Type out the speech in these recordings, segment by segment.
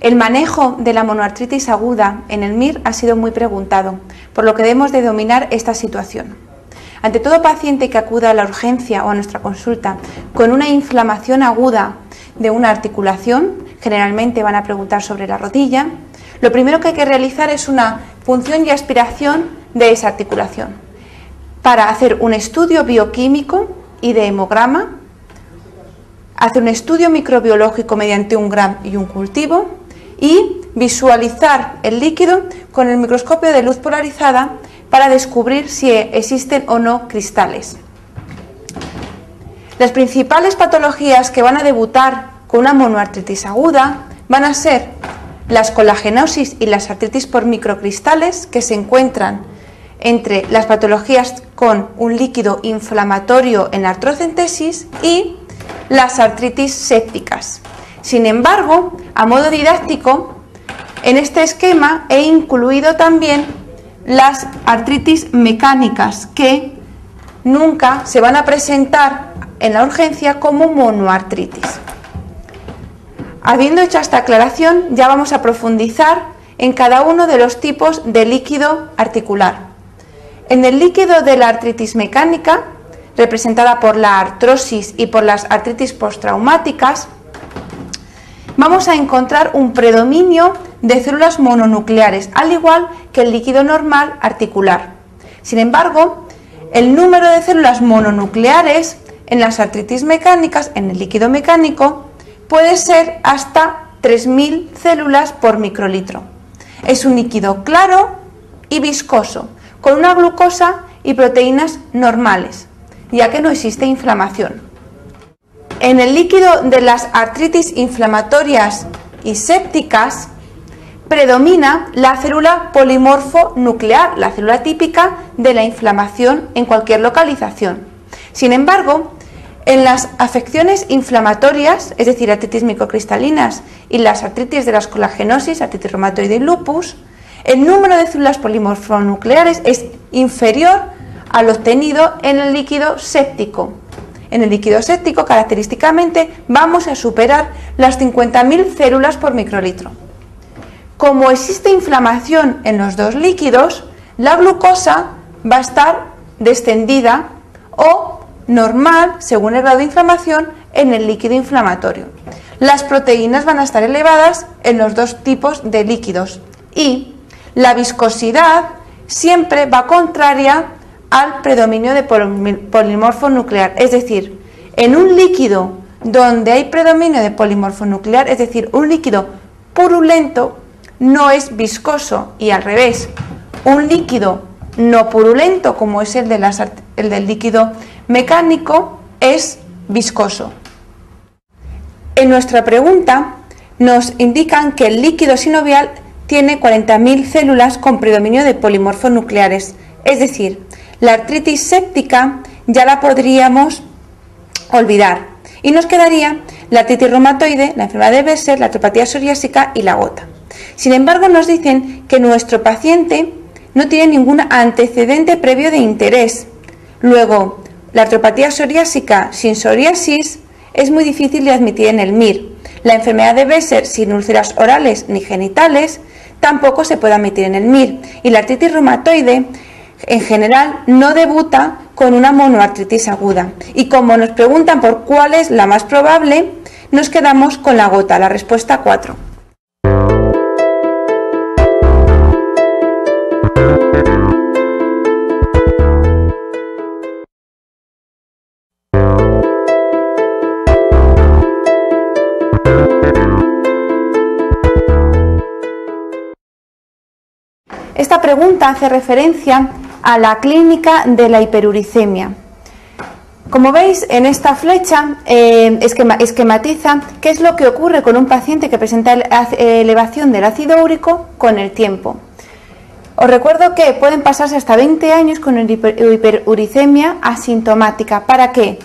El manejo de la monoartritis aguda en el MIR ha sido muy preguntado, por lo que debemos de dominar esta situación. Ante todo paciente que acuda a la urgencia o a nuestra consulta con una inflamación aguda de una articulación, generalmente van a preguntar sobre la rodilla, lo primero que hay que realizar es una punción y aspiración de esa articulación para hacer un estudio bioquímico y de hemograma, hacer un estudio microbiológico mediante un gram y un cultivo y visualizar el líquido con el microscopio de luz polarizada para descubrir si existen o no cristales. Las principales patologías que van a debutar con una monoartritis aguda van a ser las colagenosis y las artritis por microcristales, que se encuentran entre las patologías con un líquido inflamatorio en artrocentesis, y las artritis sépticas. Sin embargo, a modo didáctico, en este esquema he incluido también las artritis mecánicas, que nunca se van a presentar en la urgencia como monoartritis. Habiendo hecho esta aclaración, ya vamos a profundizar en cada uno de los tipos de líquido articular. En el líquido de la artritis mecánica, representada por la artrosis y por las artritis postraumáticas, vamos a encontrar un predominio de células mononucleares, al igual que el líquido normal articular. Sin embargo, el número de células mononucleares en las artritis mecánicas, en el líquido mecánico, puede ser hasta 3000 células por microlitro. Es un líquido claro y viscoso, con una glucosa y proteínas normales, ya que no existe inflamación. En el líquido de las artritis inflamatorias y sépticas predomina la célula polimorfonuclear, la célula típica de la inflamación en cualquier localización. Sin embargo, en las afecciones inflamatorias, es decir, artritis microcristalinas y las artritis de las colagenosis, artritis reumatoide y lupus, el número de células polimorfonucleares es inferior al obtenido en el líquido séptico. En el líquido séptico, característicamente, vamos a superar las 50.000 células por microlitro. Como existe inflamación en los dos líquidos, la glucosa va a estar descendida o normal, según el grado de inflamación, en el líquido inflamatorio. Las proteínas van a estar elevadas en los dos tipos de líquidos y la viscosidad siempre va contraria al predominio de polimorfo nuclear, es decir, en un líquido donde hay predominio de polimorfo nuclear, es decir, un líquido purulento, no es viscoso, y al revés, un líquido no purulento, como es el del líquido mecánico, es viscoso. En nuestra pregunta nos indican que el líquido sinovial tiene 40.000 células con predominio de polimorfonucleares, es decir, la artritis séptica ya la podríamos olvidar y nos quedaría la artritis reumatoide, la enfermedad de Behçet, la artropatía psoriásica y la gota. Sin embargo, nos dicen que nuestro paciente no tiene ningún antecedente previo de interés. Luego, la artropatía psoriásica sin psoriasis es muy difícil de admitir en el MIR. La enfermedad de Behçet sin úlceras orales ni genitales tampoco se puede admitir en el MIR. Y la artritis reumatoide, en general, no debuta con una monoartritis aguda. Y como nos preguntan por cuál es la más probable, nos quedamos con la gota, la respuesta 4. Esta pregunta hace referencia a la clínica de la hiperuricemia. Como veis, en esta flecha esquematiza qué es lo que ocurre con un paciente que presenta elevación del ácido úrico con el tiempo. Os recuerdo que pueden pasarse hasta 20 años con hiperuricemia asintomática para que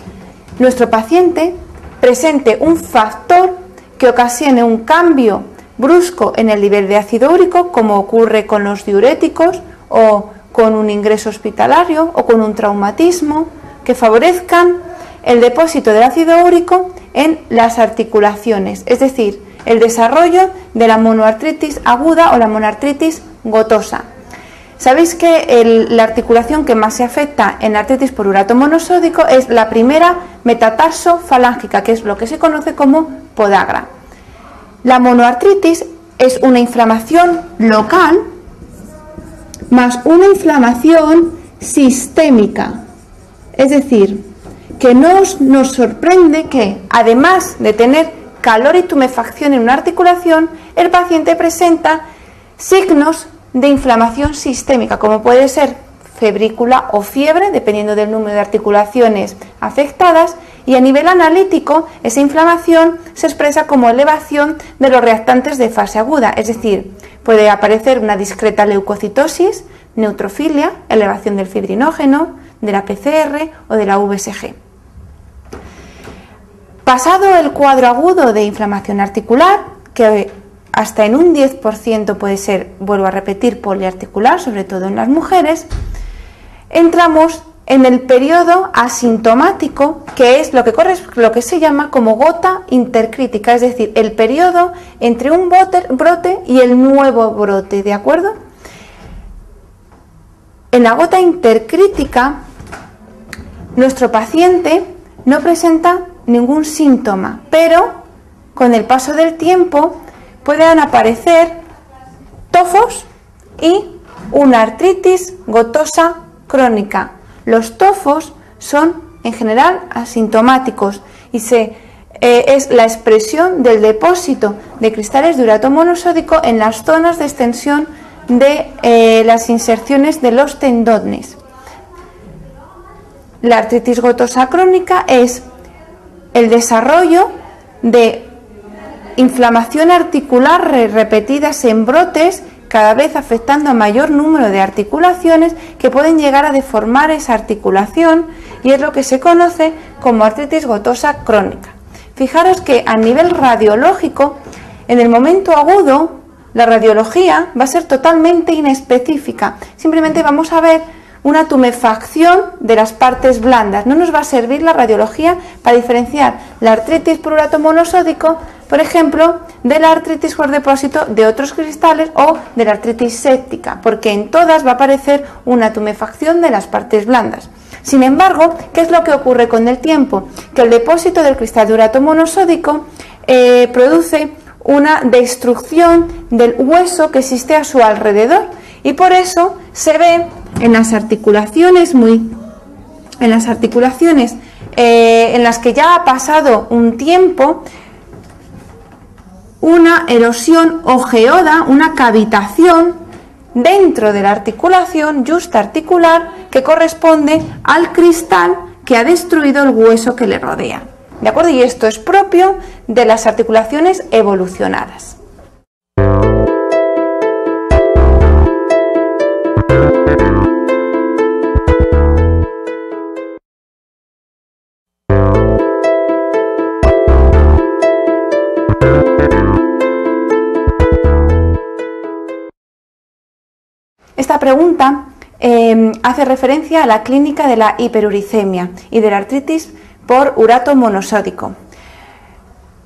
nuestro paciente presente un factor que ocasione un cambio brusco en el nivel de ácido úrico, como ocurre con los diuréticos o con un ingreso hospitalario o con un traumatismo, que favorezcan el depósito del ácido úrico en las articulaciones, es decir, el desarrollo de la monoartritis aguda o la monoartritis gotosa. Sabéis que la articulación que más se afecta en artritis por urato monosódico es la primera metatarsofalángica, que es lo que se conoce como podagra. La monoartritis es una inflamación local más una inflamación sistémica. Es decir, que nos sorprende que, además de tener calor y tumefacción en una articulación, el paciente presenta signos de inflamación sistémica, como puede ser febrícula o fiebre, dependiendo del número de articulaciones afectadas, y a nivel analítico esa inflamación se expresa como elevación de los reactantes de fase aguda, es decir, puede aparecer una discreta leucocitosis, neutrofilia, elevación del fibrinógeno, de la PCR o de la VSG. Pasado el cuadro agudo de inflamación articular, que hasta en un 10% puede ser, vuelvo a repetir, poliarticular, sobre todo en las mujeres, entramos en el periodo asintomático, que es lo que se llama como gota intercrítica, es decir, el periodo entre un brote y el nuevo brote, ¿de acuerdo? En la gota intercrítica, nuestro paciente no presenta ningún síntoma, pero con el paso del tiempo pueden aparecer tofos y una artritis gotosa crónica. Los tofos son en general asintomáticos y es la expresión del depósito de cristales de urato monosódico en las zonas de extensión de las inserciones de los tendones. La artritis gotosa crónica es el desarrollo de inflamación articular repetidas en brotes, cada vez afectando a mayor número de articulaciones que pueden llegar a deformar esa articulación, y es lo que se conoce como artritis gotosa crónica. Fijaros que a nivel radiológico, en el momento agudo, la radiología va a ser totalmente inespecífica. Simplemente vamos a ver una tumefacción de las partes blandas. No nos va a servir la radiología para diferenciar la artritis por urato monosódico, por ejemplo, de la artritis por depósito de otros cristales o de la artritis séptica, porque en todas va a aparecer una tumefacción de las partes blandas. Sin embargo, ¿qué es lo que ocurre con el tiempo? Que el depósito del cristal de urato monosódico produce una destrucción del hueso que existe a su alrededor, y por eso se ve en las articulaciones en las que ya ha pasado un tiempo, una erosión o geoda, una cavitación dentro de la articulación justarticular que corresponde al cristal que ha destruido el hueso que le rodea. ¿De acuerdo? Y esto es propio de las articulaciones evolucionadas. Esta pregunta hace referencia a la clínica de la hiperuricemia y de la artritis por urato monosódico.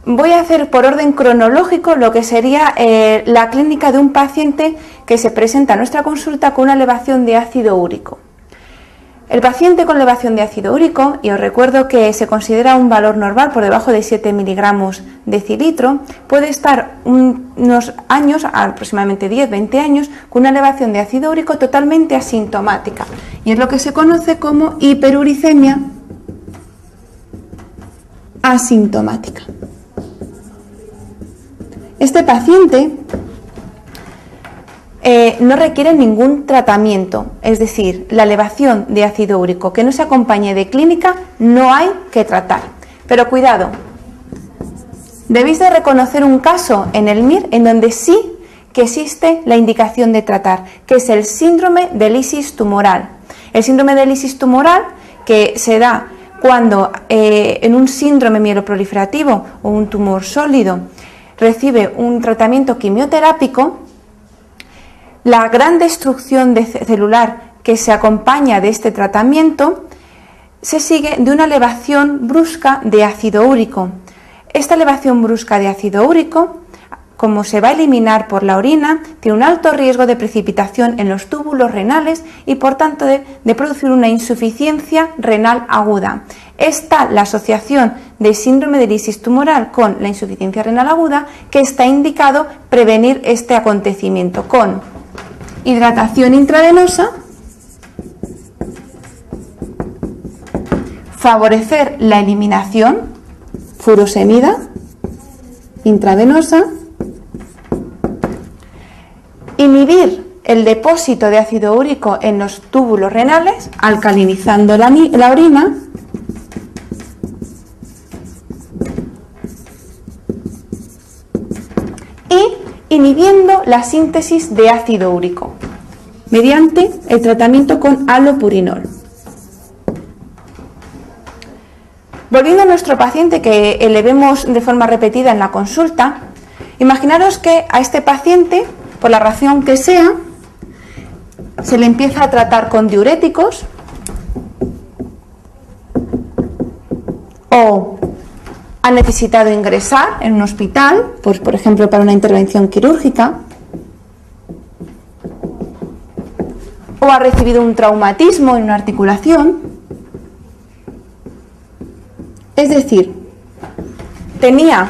Voy a hacer por orden cronológico lo que sería la clínica de un paciente que se presenta a nuestra consulta con una elevación de ácido úrico. El paciente con elevación de ácido úrico, y os recuerdo que se considera un valor normal por debajo de 7 miligramos decilitro, puede estar unos años, aproximadamente 10-20 años, con una elevación de ácido úrico totalmente asintomática, y es lo que se conoce como hiperuricemia asintomática. Este paciente no requiere ningún tratamiento, es decir, la elevación de ácido úrico que no se acompañe de clínica no hay que tratar. Pero cuidado, debéis de reconocer un caso en el MIR en donde sí que existe la indicación de tratar, que es el síndrome de lisis tumoral. El síndrome de lisis tumoral que se da cuando en un síndrome mieloproliferativo o un tumor sólido recibe un tratamiento quimioterápico, la gran destrucción celular que se acompaña de este tratamiento se sigue de una elevación brusca de ácido úrico. Esta elevación brusca de ácido úrico como se va a eliminar por la orina, tiene un alto riesgo de precipitación en los túbulos renales y por tanto de producir una insuficiencia renal aguda. Está la asociación de síndrome de lisis tumoral con la insuficiencia renal aguda, que está indicado prevenir este acontecimiento con hidratación intravenosa, favorecer la eliminación, furosemida intravenosa, inhibir el depósito de ácido úrico en los túbulos renales, alcalinizando la orina, y inhibiendo la síntesis de ácido úrico mediante el tratamiento con halopurinol. Volviendo a nuestro paciente, que le vemos de forma repetida en la consulta, imaginaros que a este paciente, por la razón que sea, se le empieza a tratar con diuréticos o ha necesitado ingresar en un hospital, pues por ejemplo para una intervención quirúrgica, o ha recibido un traumatismo en una articulación. Es decir, tenía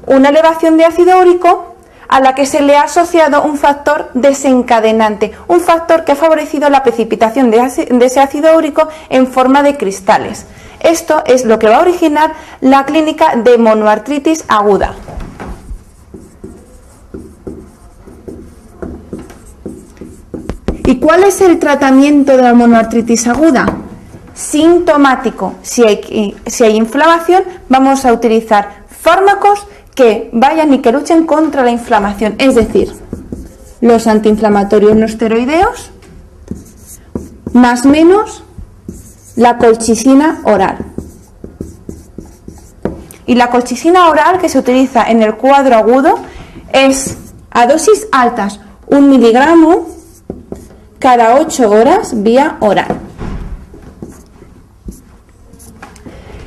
una elevación de ácido úrico a la que se le ha asociado un factor desencadenante, un factor que ha favorecido la precipitación de ese ácido úrico en forma de cristales. Esto es lo que va a originar la clínica de monoartritis aguda. ¿Y cuál es el tratamiento de la monoartritis aguda? Sintomático. Si hay inflamación, vamos a utilizar fármacos que vayan y que luchen contra la inflamación, es decir, los antiinflamatorios no esteroideos, más menos la colchicina oral. Y la colchicina oral que se utiliza en el cuadro agudo es a dosis altas, 1 miligramo cada 8 horas vía oral.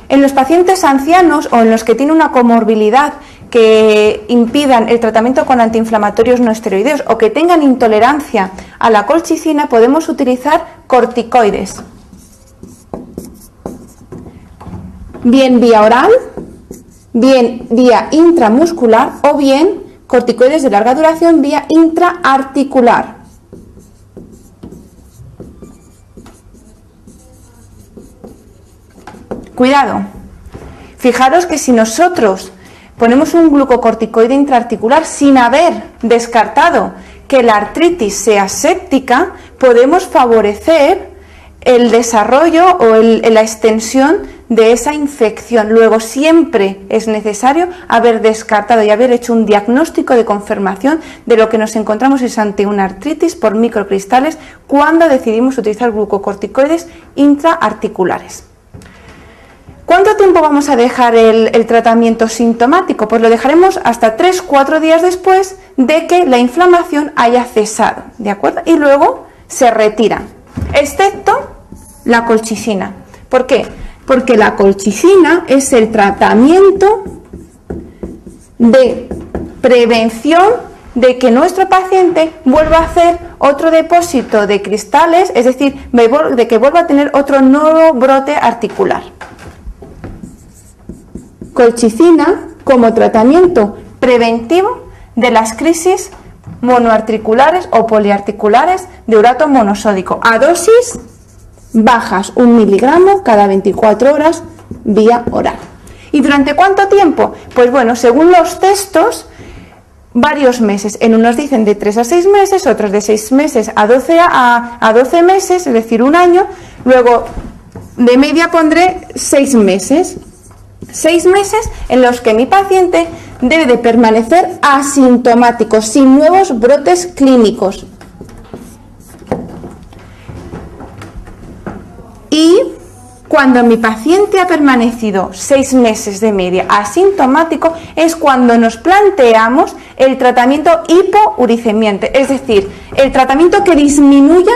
En los pacientes ancianos o en los que tienen una comorbilidad que impidan el tratamiento con antiinflamatorios no esteroideos o que tengan intolerancia a la colchicina, podemos utilizar corticoides, bien vía oral, bien vía intramuscular o bien corticoides de larga duración vía intraarticular. Cuidado, fijaros que si nosotros ponemos un glucocorticoide intraarticular sin haber descartado que la artritis sea séptica, podemos favorecer el desarrollo o la extensión de esa infección. Luego siempre es necesario haber descartado y haber hecho un diagnóstico de confirmación de lo que nos encontramos es ante una artritis por microcristales cuando decidimos utilizar glucocorticoides intraarticulares. ¿Cuánto tiempo vamos a dejar el tratamiento sintomático? Pues lo dejaremos hasta 3-4 días después de que la inflamación haya cesado, ¿de acuerdo? Y luego se retira, excepto la colchicina. ¿Por qué? Porque la colchicina es el tratamiento de prevención de que nuestro paciente vuelva a hacer otro depósito de cristales, es decir, de que vuelva a tener otro nuevo brote articular. Colchicina como tratamiento preventivo de las crisis monoarticulares o poliarticulares de urato monosódico a dosis bajas, 1 miligramo cada 24 horas vía oral. ¿Y durante cuánto tiempo? Pues bueno, según los textos, varios meses. En unos dicen de 3 a 6 meses, otros de 6 meses a 12 meses, es decir, 1 año. Luego, de media pondré 6 meses. 6 meses en los que mi paciente debe de permanecer asintomático, sin nuevos brotes clínicos. Y cuando mi paciente ha permanecido 6 meses de media asintomático es cuando nos planteamos el tratamiento hipouricemiante, es decir, el tratamiento que disminuya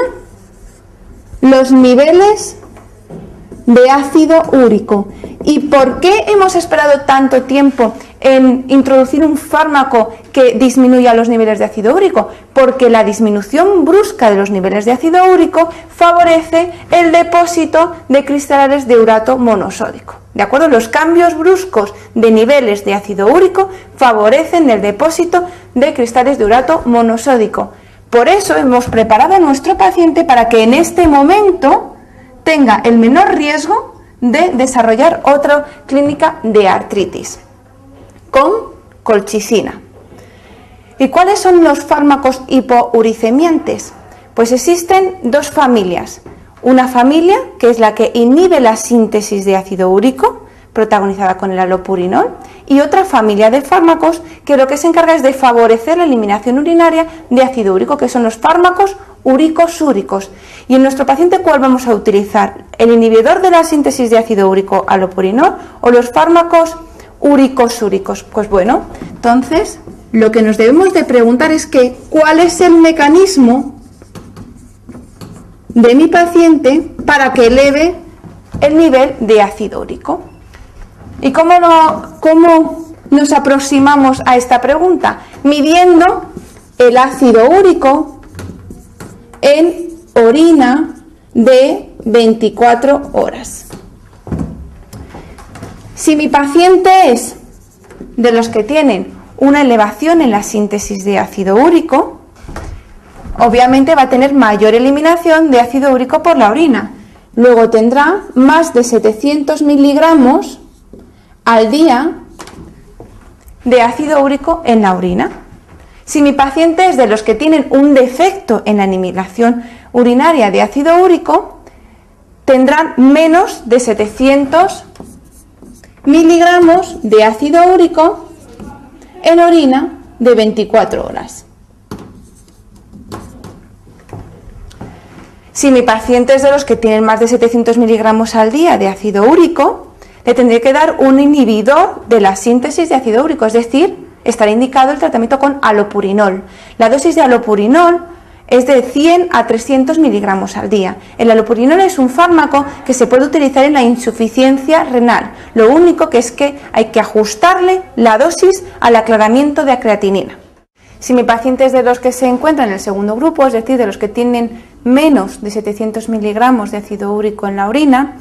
los niveles de ácido úrico. ¿Y por qué hemos esperado tanto tiempo en introducir un fármaco que disminuya los niveles de ácido úrico? Porque la disminución brusca de los niveles de ácido úrico favorece el depósito de cristales de urato monosódico. ¿De acuerdo? Los cambios bruscos de niveles de ácido úrico favorecen el depósito de cristales de urato monosódico. Por eso hemos preparado a nuestro paciente para que en este momento tenga el menor riesgo de desarrollar otra clínica de artritis, con colchicina. ¿Y cuáles son los fármacos hipouricemiantes? Pues existen dos familias. Una familia, que es la que inhibe la síntesis de ácido úrico, protagonizada con el allopurinol, y otra familia de fármacos que lo que se encarga es de favorecer la eliminación urinaria de ácido úrico, que son los fármacos uricosúricos. Y en nuestro paciente, ¿cuál vamos a utilizar? ¿El inhibidor de la síntesis de ácido úrico, allopurinol, o los fármacos uricosúricos? Pues bueno, entonces lo que nos debemos de preguntar es que ¿cuál es el mecanismo de mi paciente para que eleve el nivel de ácido úrico? ¿Y cómo nos aproximamos a esta pregunta? Midiendo el ácido úrico en orina de 24 horas. Si mi paciente es de los que tienen una elevación en la síntesis de ácido úrico, obviamente va a tener mayor eliminación de ácido úrico por la orina. Luego tendrá más de 700 miligramos al día de ácido úrico en la orina. Si mi paciente es de los que tienen un defecto en la eliminación urinaria de ácido úrico, tendrán menos de 700 miligramos de ácido úrico en orina de 24 horas. Si mi paciente es de los que tienen más de 700 miligramos al día de ácido úrico, le tendré que dar un inhibidor de la síntesis de ácido úrico, es decir, estará indicado el tratamiento con allopurinol. La dosis de allopurinol es de 100 a 300 miligramos al día. El allopurinol es un fármaco que se puede utilizar en la insuficiencia renal. Lo único que es que hay que ajustarle la dosis al aclaramiento de creatinina. Si mi paciente es de los que se encuentran en el segundo grupo, es decir, de los que tienen menos de 700 miligramos de ácido úrico en la orina,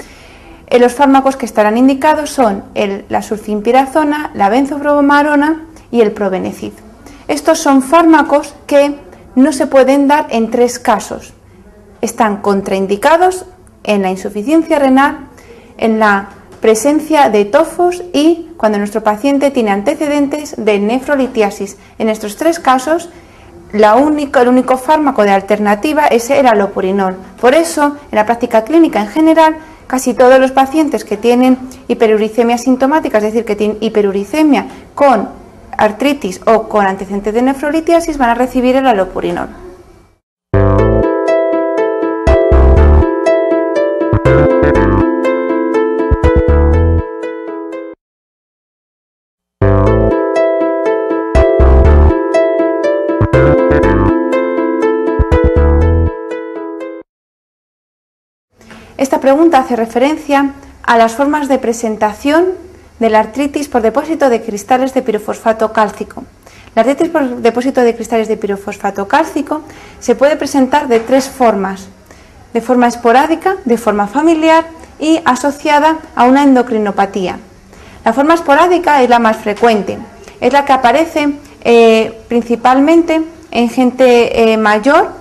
los fármacos que estarán indicados son la sulfimpirazona, la benzopromarona y el probenecid. Estos son fármacos que no se pueden dar en tres casos. Están contraindicados en la insuficiencia renal, en la presencia de tofos y cuando nuestro paciente tiene antecedentes de nefrolitiasis. En estos tres casos, el único fármaco de alternativa es el allopurinol. Por eso, en la práctica clínica en general, casi todos los pacientes que tienen hiperuricemia sintomática, es decir, que tienen hiperuricemia con artritis o con antecedentes de nefrolitiasis, van a recibir el allopurinol. Esta pregunta hace referencia a las formas de presentación de la artritis por depósito de cristales de pirofosfato cálcico. La artritis por depósito de cristales de pirofosfato cálcico se puede presentar de tres formas: de forma esporádica, de forma familiar y asociada a una endocrinopatía. La forma esporádica es la más frecuente, es la que aparece principalmente en gente mayor.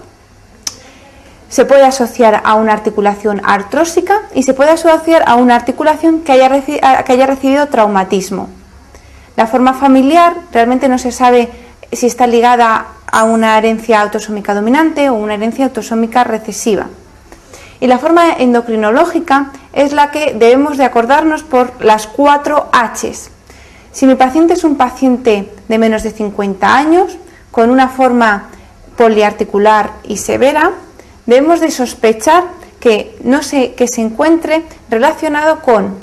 Se puede asociar a una articulación artrósica y se puede asociar a una articulación que haya recibido traumatismo. La forma familiar realmente no se sabe si está ligada a una herencia autosómica dominante o una herencia autosómica recesiva. Y la forma endocrinológica es la que debemos de acordarnos por las 4 H's. Si mi paciente es un paciente de menos de 50 años, con una forma poliarticular y severa, debemos de sospechar que se encuentre relacionado con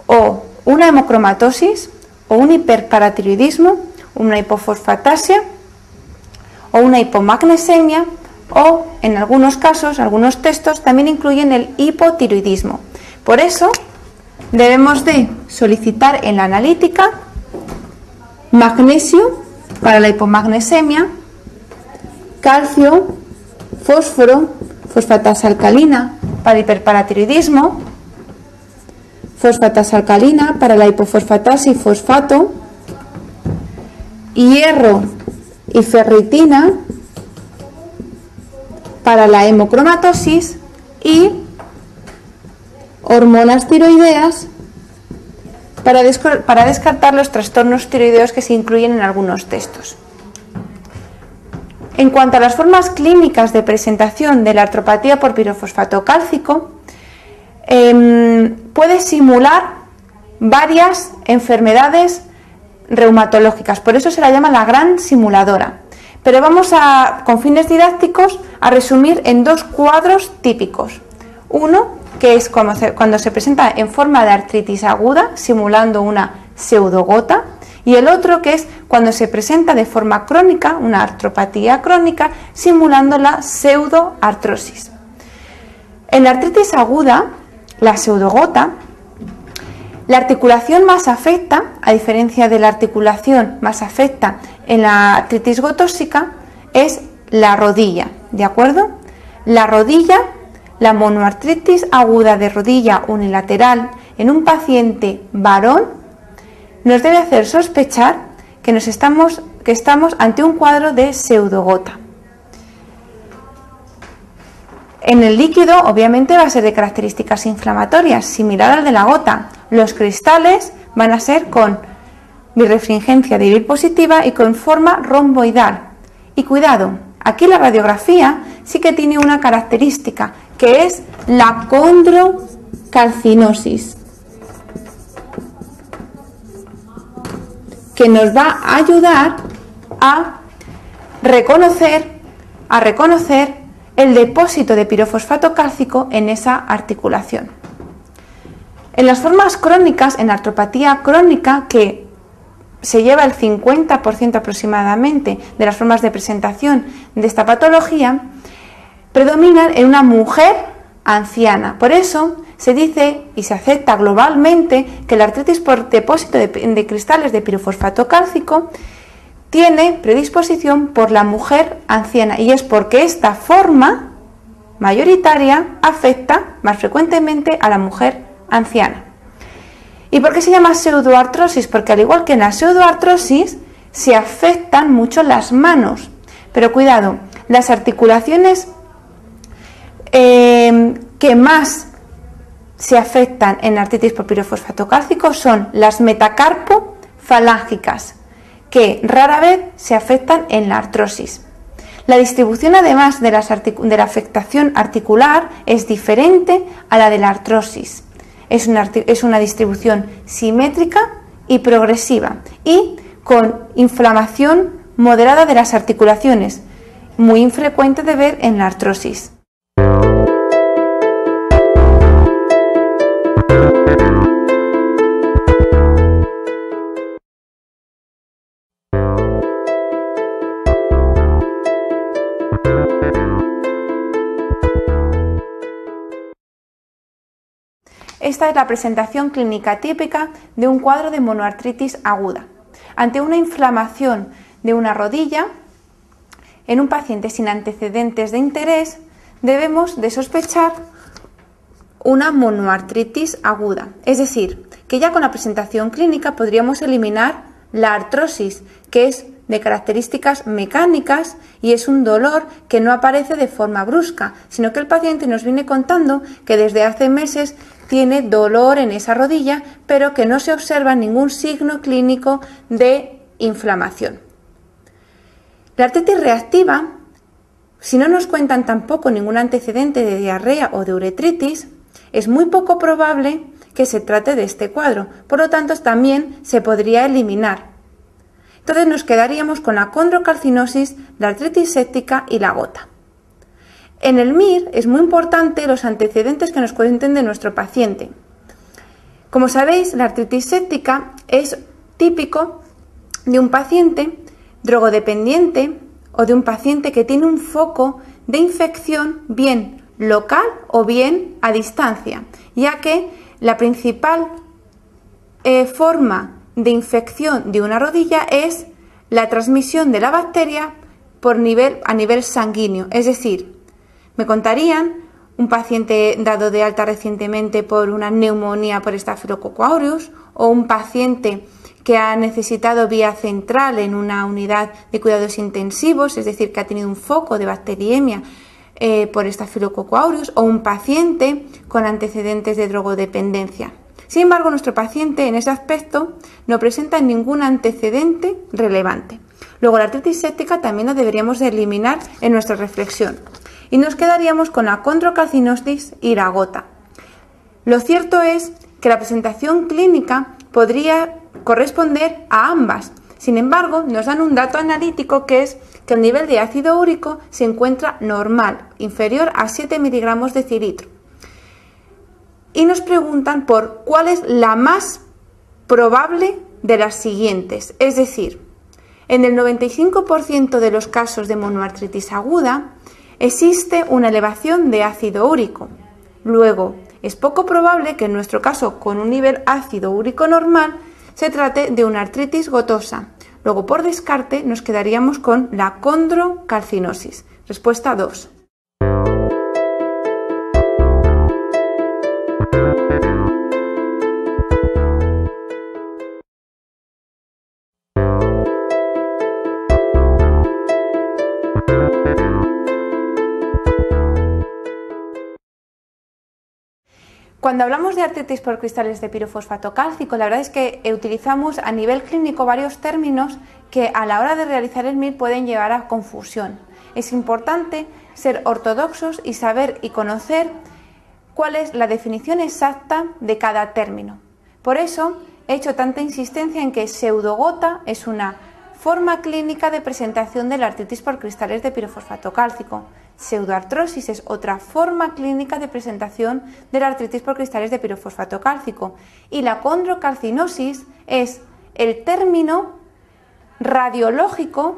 o una hemocromatosis, o un hiperparatiroidismo, una hipofosfatasia, o una hipomagnesemia, o en algunos casos, algunos textos también incluyen el hipotiroidismo. Por eso debemos de solicitar en la analítica magnesio para la hipomagnesemia, calcio, fósforo, fosfatasa alcalina para hiperparatiroidismo, fosfatasa alcalina para la hipofosfatasa y fosfato, hierro y ferritina para la hemocromatosis y hormonas tiroideas para descartar los trastornos tiroideos que se incluyen en algunos textos. En cuanto a las formas clínicas de presentación de la artropatía por pirofosfato cálcico, puede simular varias enfermedades reumatológicas, por eso se la llama la gran simuladora. Pero vamos con fines didácticos, a resumir en dos cuadros típicos. Uno, que es cuando se presenta en forma de artritis aguda, simulando una pseudogota, y el otro que es cuando se presenta de forma crónica, una artropatía crónica, simulando la pseudoartrosis. En la artritis aguda, la pseudogota, la articulación más afecta, a diferencia de la articulación más afecta en la artritis gotósica, es la rodilla, ¿de acuerdo? La rodilla, la monoartritis aguda de rodilla unilateral en un paciente varón nos debe hacer sospechar que estamos ante un cuadro de pseudogota. En el líquido, obviamente, va a ser de características inflamatorias, similar al de la gota. Los cristales van a ser con birrefringencia de Vir positiva y con forma romboidal. Y cuidado, aquí la radiografía sí que tiene una característica, que es la condrocalcinosis, que nos va a ayudar a reconocer el depósito de pirofosfato cálcico en esa articulación. En las formas crónicas, en la artropatía crónica, que se lleva el 50% aproximadamente de las formas de presentación de esta patología, predominan en una mujer anciana. Por eso se dice y se acepta globalmente que la artritis por depósito de cristales de pirofosfato cálcico tiene predisposición por la mujer anciana, y es porque esta forma mayoritaria afecta más frecuentemente a la mujer anciana. ¿Y por qué se llama pseudoartrosis? Porque al igual que en la pseudoartrosis se afectan mucho las manos, pero cuidado, las articulaciones que más se afectan en artritis por pirofosfato cálcico son las metacarpofalángicas, que rara vez se afectan en la artrosis. La distribución, además de la afectación articular, es diferente a la de la artrosis. Es una distribución simétrica y progresiva, y con inflamación moderada de las articulaciones, muy infrecuente de ver en la artrosis. Esta es la presentación clínica típica de un cuadro de monoartritis aguda. Ante una inflamación de una rodilla, en un paciente sin antecedentes de interés, debemos de sospechar una monoartritis aguda. Es decir, que ya con la presentación clínica podríamos eliminar la artrosis, que es de características mecánicas y es un dolor que no aparece de forma brusca, sino que el paciente nos viene contando que desde hace meses tiene dolor en esa rodilla, pero que no se observa ningún signo clínico de inflamación. La artritis reactiva, si no nos cuentan tampoco ningún antecedente de diarrea o de uretritis, es muy poco probable que se trate de este cuadro, por lo tanto también se podría eliminar. Entonces nos quedaríamos con la condrocalcinosis, la artritis séptica y la gota. En el MIR es muy importante los antecedentes que nos cuenten de nuestro paciente. Como sabéis, la artritis séptica es típico de un paciente drogodependiente o de un paciente que tiene un foco de infección bien local o bien a distancia, ya que la principal forma de infección de una rodilla es la transmisión de la bacteria a nivel sanguíneo. Es decir, me contarían un paciente dado de alta recientemente por una neumonía por Staphylococcus aureus, o un paciente que ha necesitado vía central en una unidad de cuidados intensivos, es decir, que ha tenido un foco de bacteriemia por Staphylococcus aureus, o un paciente con antecedentes de drogodependencia. Sin embargo, nuestro paciente en ese aspecto no presenta ningún antecedente relevante. Luego, la artritis séptica también la deberíamos de eliminar en nuestra reflexión y nos quedaríamos con la condrocalcinosis y la gota. Lo cierto es que la presentación clínica podría corresponder a ambas. Sin embargo, nos dan un dato analítico, que es que el nivel de ácido úrico se encuentra normal, inferior a 7 miligramos de decilitro. Y nos preguntan por cuál es la más probable de las siguientes. Es decir, en el 95% de los casos de monoartritis aguda existe una elevación de ácido úrico. Luego, es poco probable que en nuestro caso, con un nivel ácido úrico normal, se trate de una artritis gotosa. Luego, por descarte, nos quedaríamos con la condrocalcinosis. Respuesta 2. Cuando hablamos de artritis por cristales de pirofosfato cálcico, la verdad es que utilizamos a nivel clínico varios términos que a la hora de realizar el MIR pueden llevar a confusión. Es importante ser ortodoxos y saber y conocer cuál es la definición exacta de cada término. Por eso he hecho tanta insistencia en que pseudogota es una forma clínica de presentación de la artritis por cristales de pirofosfato cálcico. Pseudoartrosis es otra forma clínica de presentación de la artritis por cristales de pirofosfato cálcico. Y la condrocalcinosis es el término radiológico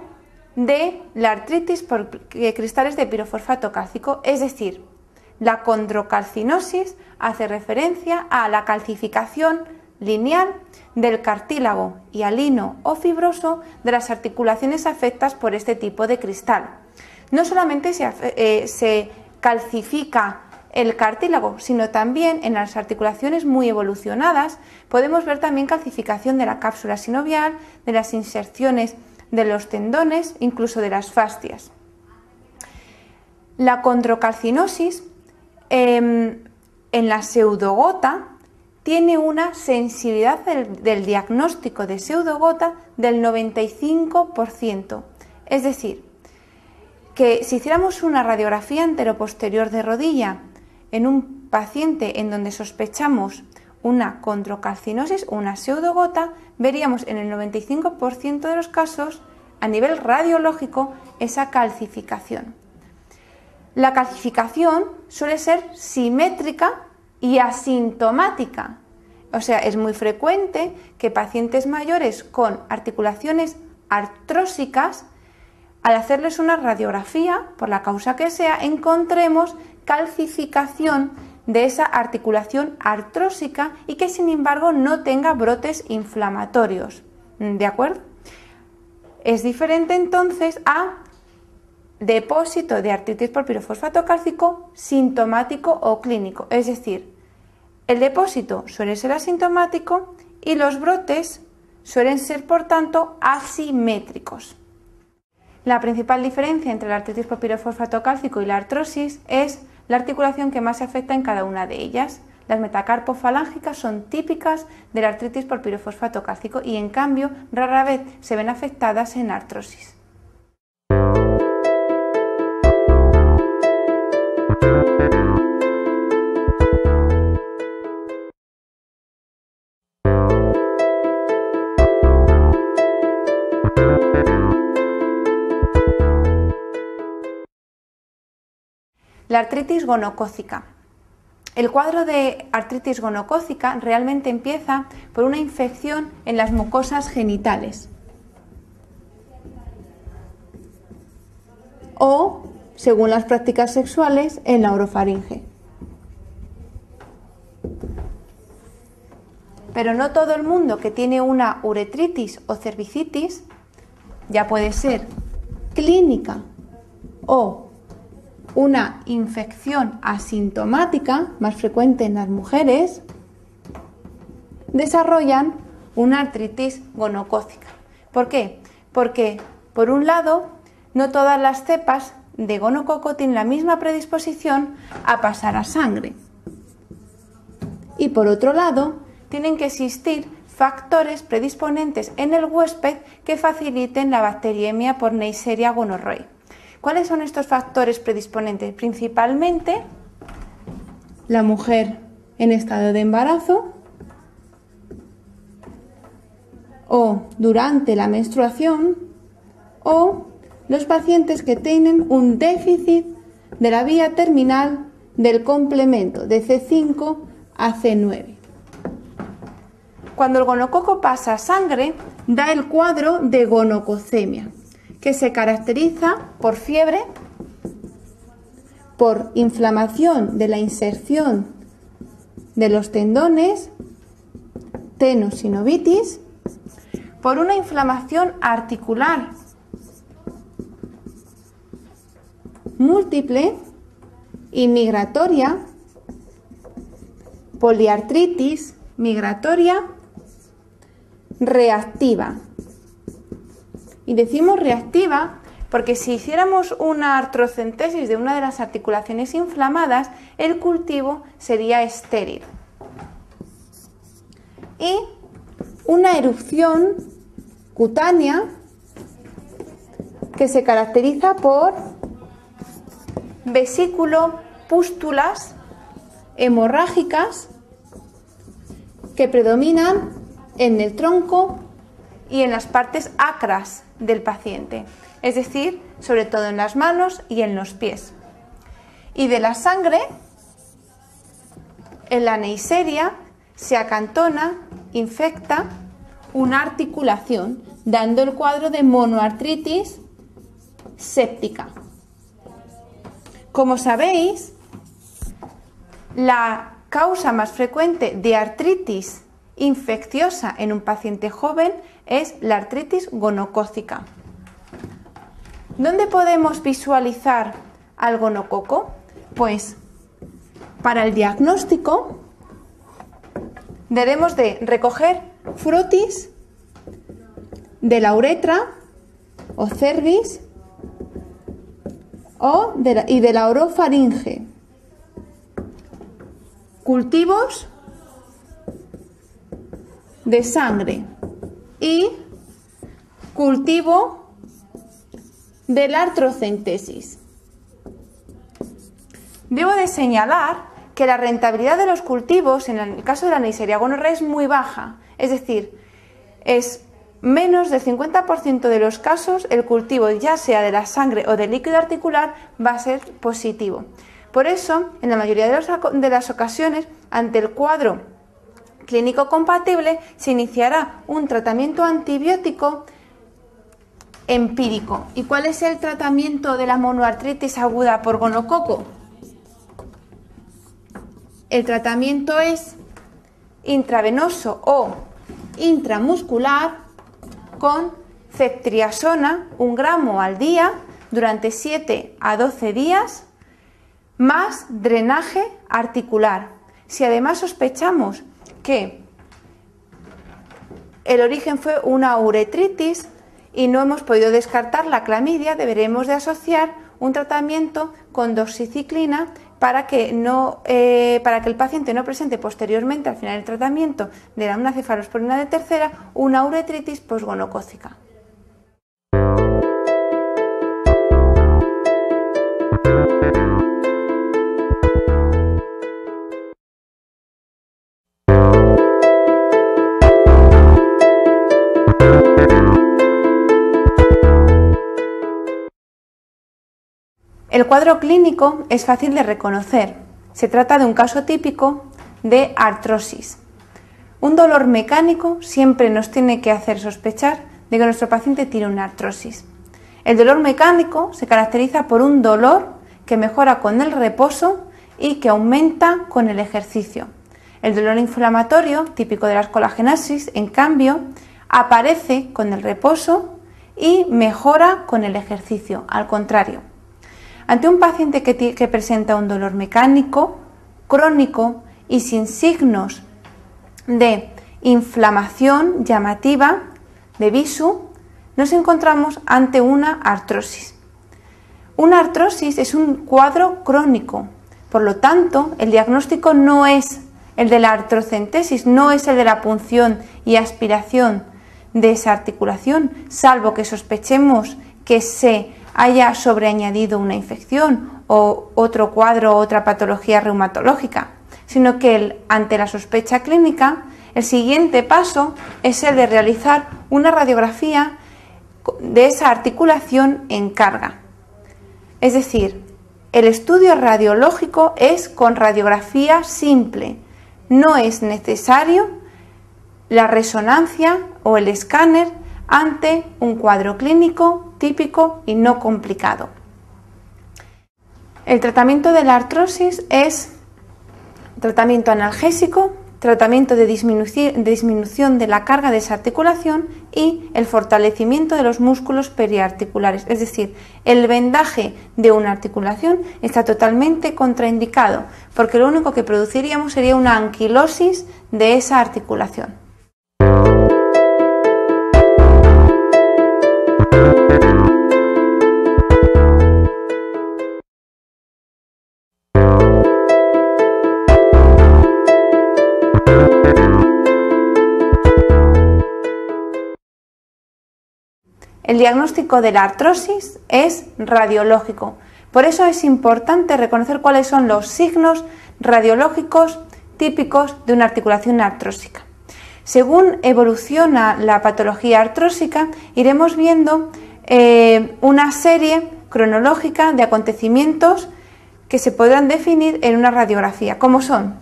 de la artritis por cristales de pirofosfato cálcico, es decir, la condrocalcinosis hace referencia a la calcificación lineal del cartílago hialino o fibroso de las articulaciones afectadas por este tipo de cristal. No solamente se calcifica el cartílago, sino también en las articulaciones muy evolucionadas podemos ver también calcificación de la cápsula sinovial, de las inserciones de los tendones, incluso de las fascias. La condrocalcinosis en la pseudogota tiene una sensibilidad del diagnóstico de pseudogota del 95%. Es decir, que si hiciéramos una radiografía anteroposterior de rodilla en un paciente en donde sospechamos una condrocalcinosis o una pseudogota, veríamos en el 95% de los casos, a nivel radiológico, esa calcificación. La calcificación suele ser simétrica y asintomática. O sea, es muy frecuente que pacientes mayores con articulaciones artrósicas, al hacerles una radiografía, por la causa que sea, encontremos calcificación de esa articulación artrósica y que sin embargo no tenga brotes inflamatorios. ¿De acuerdo? Es diferente entonces a depósito de artritis por pirofosfato cálcico sintomático o clínico. Es decir, el depósito suele ser asintomático y los brotes suelen ser, por tanto, asimétricos. La principal diferencia entre la artritis por pirofosfato cálcico y la artrosis es la articulación que más se afecta en cada una de ellas. Las metacarpofalángicas son típicas de la artritis por pirofosfato cálcico y en cambio rara vez se ven afectadas en artrosis. La artritis gonocócica. El cuadro de artritis gonocócica realmente empieza por una infección en las mucosas genitales o, según las prácticas sexuales, en la orofaringe. pero no todo el mundo que tiene una uretritis o cervicitis, ya puede ser clínica o una infección asintomática, más frecuente en las mujeres, desarrollan una artritis gonocócica. ¿Por qué? Porque, por un lado, no todas las cepas de gonococo tienen la misma predisposición a pasar a sangre. Y por otro lado, tienen que existir factores predisponentes en el huésped que faciliten la bacteriemia por Neisseria gonorrhoeae. ¿Cuáles son estos factores predisponentes? Principalmente la mujer en estado de embarazo o durante la menstruación o los pacientes que tienen un déficit de la vía terminal del complemento de C5 a C9. Cuando el gonococo pasa a sangre, da el cuadro de gonococemia, que se caracteriza por fiebre, por inflamación de la inserción de los tendones, tenosinovitis, por una inflamación articular múltiple y migratoria, poliartritis migratoria reactiva. Y decimos reactiva porque si hiciéramos una artrocentesis de una de las articulaciones inflamadas, el cultivo sería estéril. Y una erupción cutánea que se caracteriza por vesículo-pústulas hemorrágicas que predominan en el tronco y en las partes acras del paciente, es decir, sobre todo en las manos y en los pies. Y de la sangre, en la Neisseria se acantona, infecta una articulación, dando el cuadro de monoartritis séptica. Como sabéis, la causa más frecuente de artritis infecciosa en un paciente joven es la artritis gonocócica. ¿Dónde podemos visualizar al gonococo? Pues para el diagnóstico debemos de recoger frotis de la uretra o cervix y de la orofaringe. Cultivos de sangre y cultivo de la artrocentesis. Debo de señalar que la rentabilidad de los cultivos en el caso de la Neisseria gonorrhoeae es muy baja, es decir, es menos del 50% de los casos el cultivo, ya sea de la sangre o del líquido articular, va a ser positivo. Por eso, en la mayoría de las ocasiones, ante el cuadro clínico compatible, se iniciará un tratamiento antibiótico empírico. ¿Y cuál es el tratamiento de la monoartritis aguda por gonococo? El tratamiento es intravenoso o intramuscular con ceftriaxona, 1 gramo al día, durante 7 a 12 días, más drenaje articular. Si además sospechamos que el origen fue una uretritis y no hemos podido descartar la clamidia, deberemos de asociar un tratamiento con doxiciclina para que el paciente no presente posteriormente, al final del tratamiento de la una cefalosporina de tercera, una uretritis posgonocócica. El cuadro clínico es fácil de reconocer. Se trata de un caso típico de artrosis. Un dolor mecánico siempre nos tiene que hacer sospechar de que nuestro paciente tiene una artrosis. El dolor mecánico se caracteriza por un dolor que mejora con el reposo y que aumenta con el ejercicio. El dolor inflamatorio, típico de la colagenosis, en cambio, aparece con el reposo y mejora con el ejercicio, al contrario. Ante un paciente que presenta un dolor mecánico, crónico y sin signos de inflamación llamativa de visu, nos encontramos ante una artrosis. Una artrosis es un cuadro crónico, por lo tanto, el diagnóstico no es el de la artrocentesis, no es el de la punción y aspiración de esa articulación, salvo que sospechemos que se haya sobreañadido una infección o otro cuadro o otra patología reumatológica, sino que ante la sospecha clínica, el siguiente paso es el de realizar una radiografía de esa articulación en carga. Es decir, el estudio radiológico es con radiografía simple, no es necesario la resonancia o el escáner ante un cuadro clínico típico y no complicado. El tratamiento de la artrosis es tratamiento analgésico, tratamiento de disminución de la carga de esa articulación y el fortalecimiento de los músculos periarticulares, es decir, el vendaje de una articulación está totalmente contraindicado porque lo único que produciríamos sería una anquilosis de esa articulación. El diagnóstico de la artrosis es radiológico, por eso es importante reconocer cuáles son los signos radiológicos típicos de una articulación artrósica. Según evoluciona la patología artrósica, iremos viendo una serie cronológica de acontecimientos que se podrán definir en una radiografía, como son: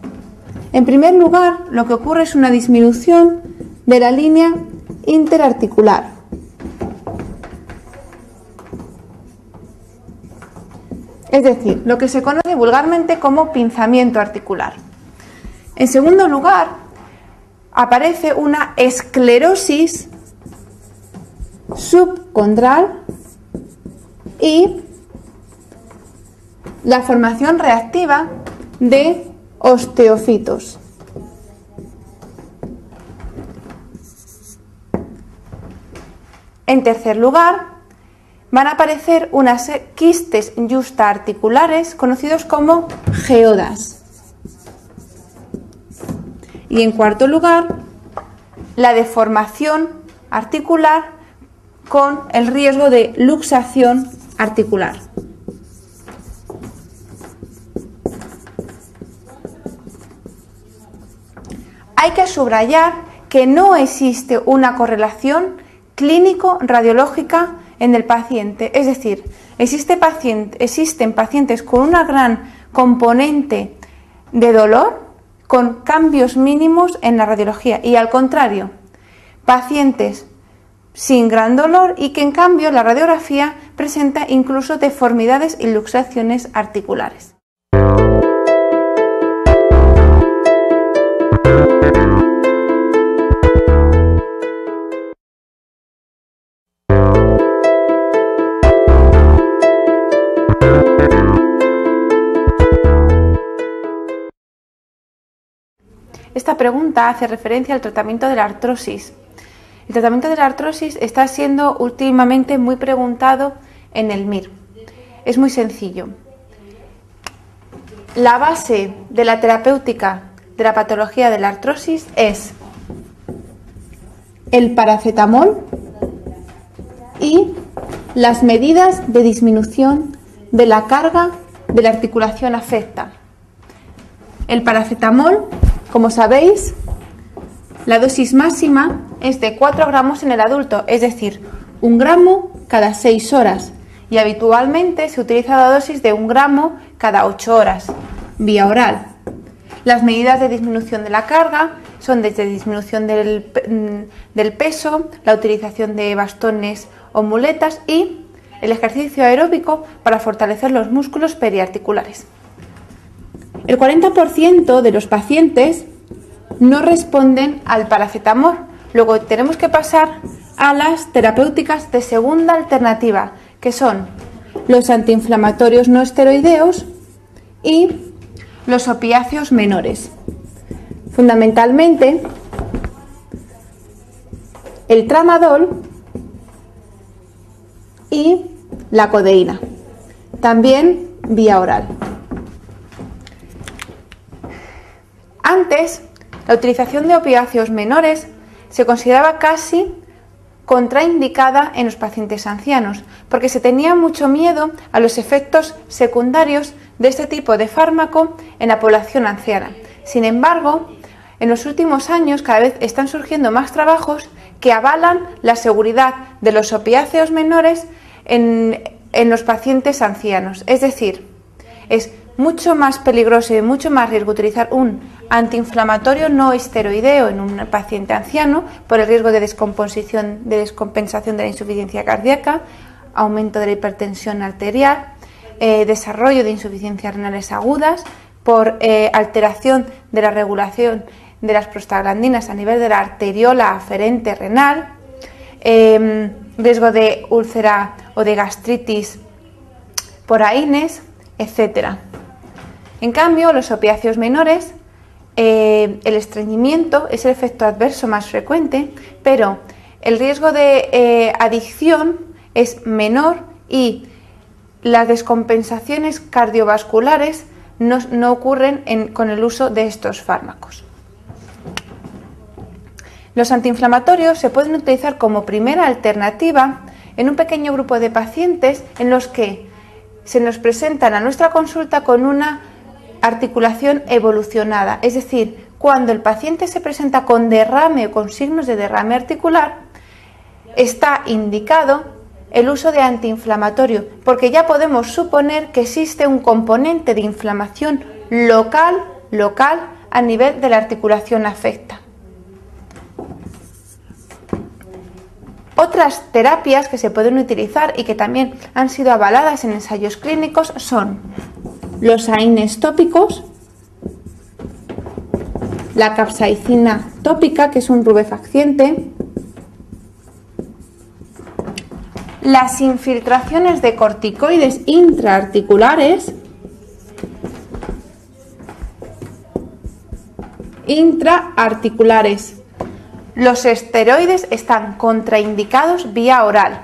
en primer lugar, lo que ocurre es una disminución de la línea interarticular. Es decir, lo que se conoce vulgarmente como pinzamiento articular. En segundo lugar, aparece una esclerosis subcondral y la formación reactiva de osteocitos. En tercer lugar, van a aparecer unas quistes yustaarticulares conocidos como geodas. Y en cuarto lugar, la deformación articular con el riesgo de luxación articular. Hay que subrayar que no existe una correlación clínico-radiológica en el paciente, es decir, existen pacientes con una gran componente de dolor con cambios mínimos en la radiología y al contrario, pacientes sin gran dolor y que en cambio la radiografía presenta incluso deformidades y luxaciones articulares. Esta pregunta hace referencia al tratamiento de la artrosis. El tratamiento de la artrosis está siendo últimamente muy preguntado en el MIR. Es muy sencillo. La base de la terapéutica de la patología de la artrosis es el paracetamol y las medidas de disminución de la carga de la articulación afecta. El paracetamol, como sabéis, la dosis máxima es de 4 gramos en el adulto, es decir, 1 gramo cada 6 horas y habitualmente se utiliza la dosis de 1 gramo cada 8 horas, vía oral. Las medidas de disminución de la carga son desde disminución del peso, la utilización de bastones o muletas y el ejercicio aeróbico para fortalecer los músculos periarticulares. El 40% de los pacientes no responden al paracetamol. Luego tenemos que pasar a las terapéuticas de segunda alternativa, que son los antiinflamatorios no esteroideos y los opiáceos menores. Fundamentalmente, el tramadol y la codeína, también vía oral. Antes, la utilización de opiáceos menores se consideraba casi contraindicada en los pacientes ancianos, porque se tenía mucho miedo a los efectos secundarios de este tipo de fármaco en la población anciana. Sin embargo, en los últimos años cada vez están surgiendo más trabajos que avalan la seguridad de los opiáceos menores en los pacientes ancianos. Es decir, es mucho más peligroso y mucho más riesgo utilizar un antiinflamatorio no esteroideo en un paciente anciano por el riesgo de descompensación de la insuficiencia cardíaca, aumento de la hipertensión arterial, desarrollo de insuficiencias renales agudas, por alteración de la regulación de las prostaglandinas a nivel de la arteriola aferente renal, riesgo de úlcera o de gastritis por AINES, etc. En cambio, los opiáceos menores, el estreñimiento es el efecto adverso más frecuente, pero el riesgo de adicción es menor y las descompensaciones cardiovasculares no ocurren con el uso de estos fármacos. Los antiinflamatorios se pueden utilizar como primera alternativa en un pequeño grupo de pacientes en los que se nos presentan a nuestra consulta con una articulación evolucionada, es decir, cuando el paciente se presenta con derrame o con signos de derrame articular, está indicado el uso de antiinflamatorio, porque ya podemos suponer que existe un componente de inflamación local a nivel de la articulación afecta. Otras terapias que se pueden utilizar y que también han sido avaladas en ensayos clínicos son los AINES tópicos, la capsaicina tópica, que es un rubefacciente, las infiltraciones de corticoides intraarticulares, Los esteroides están contraindicados vía oral.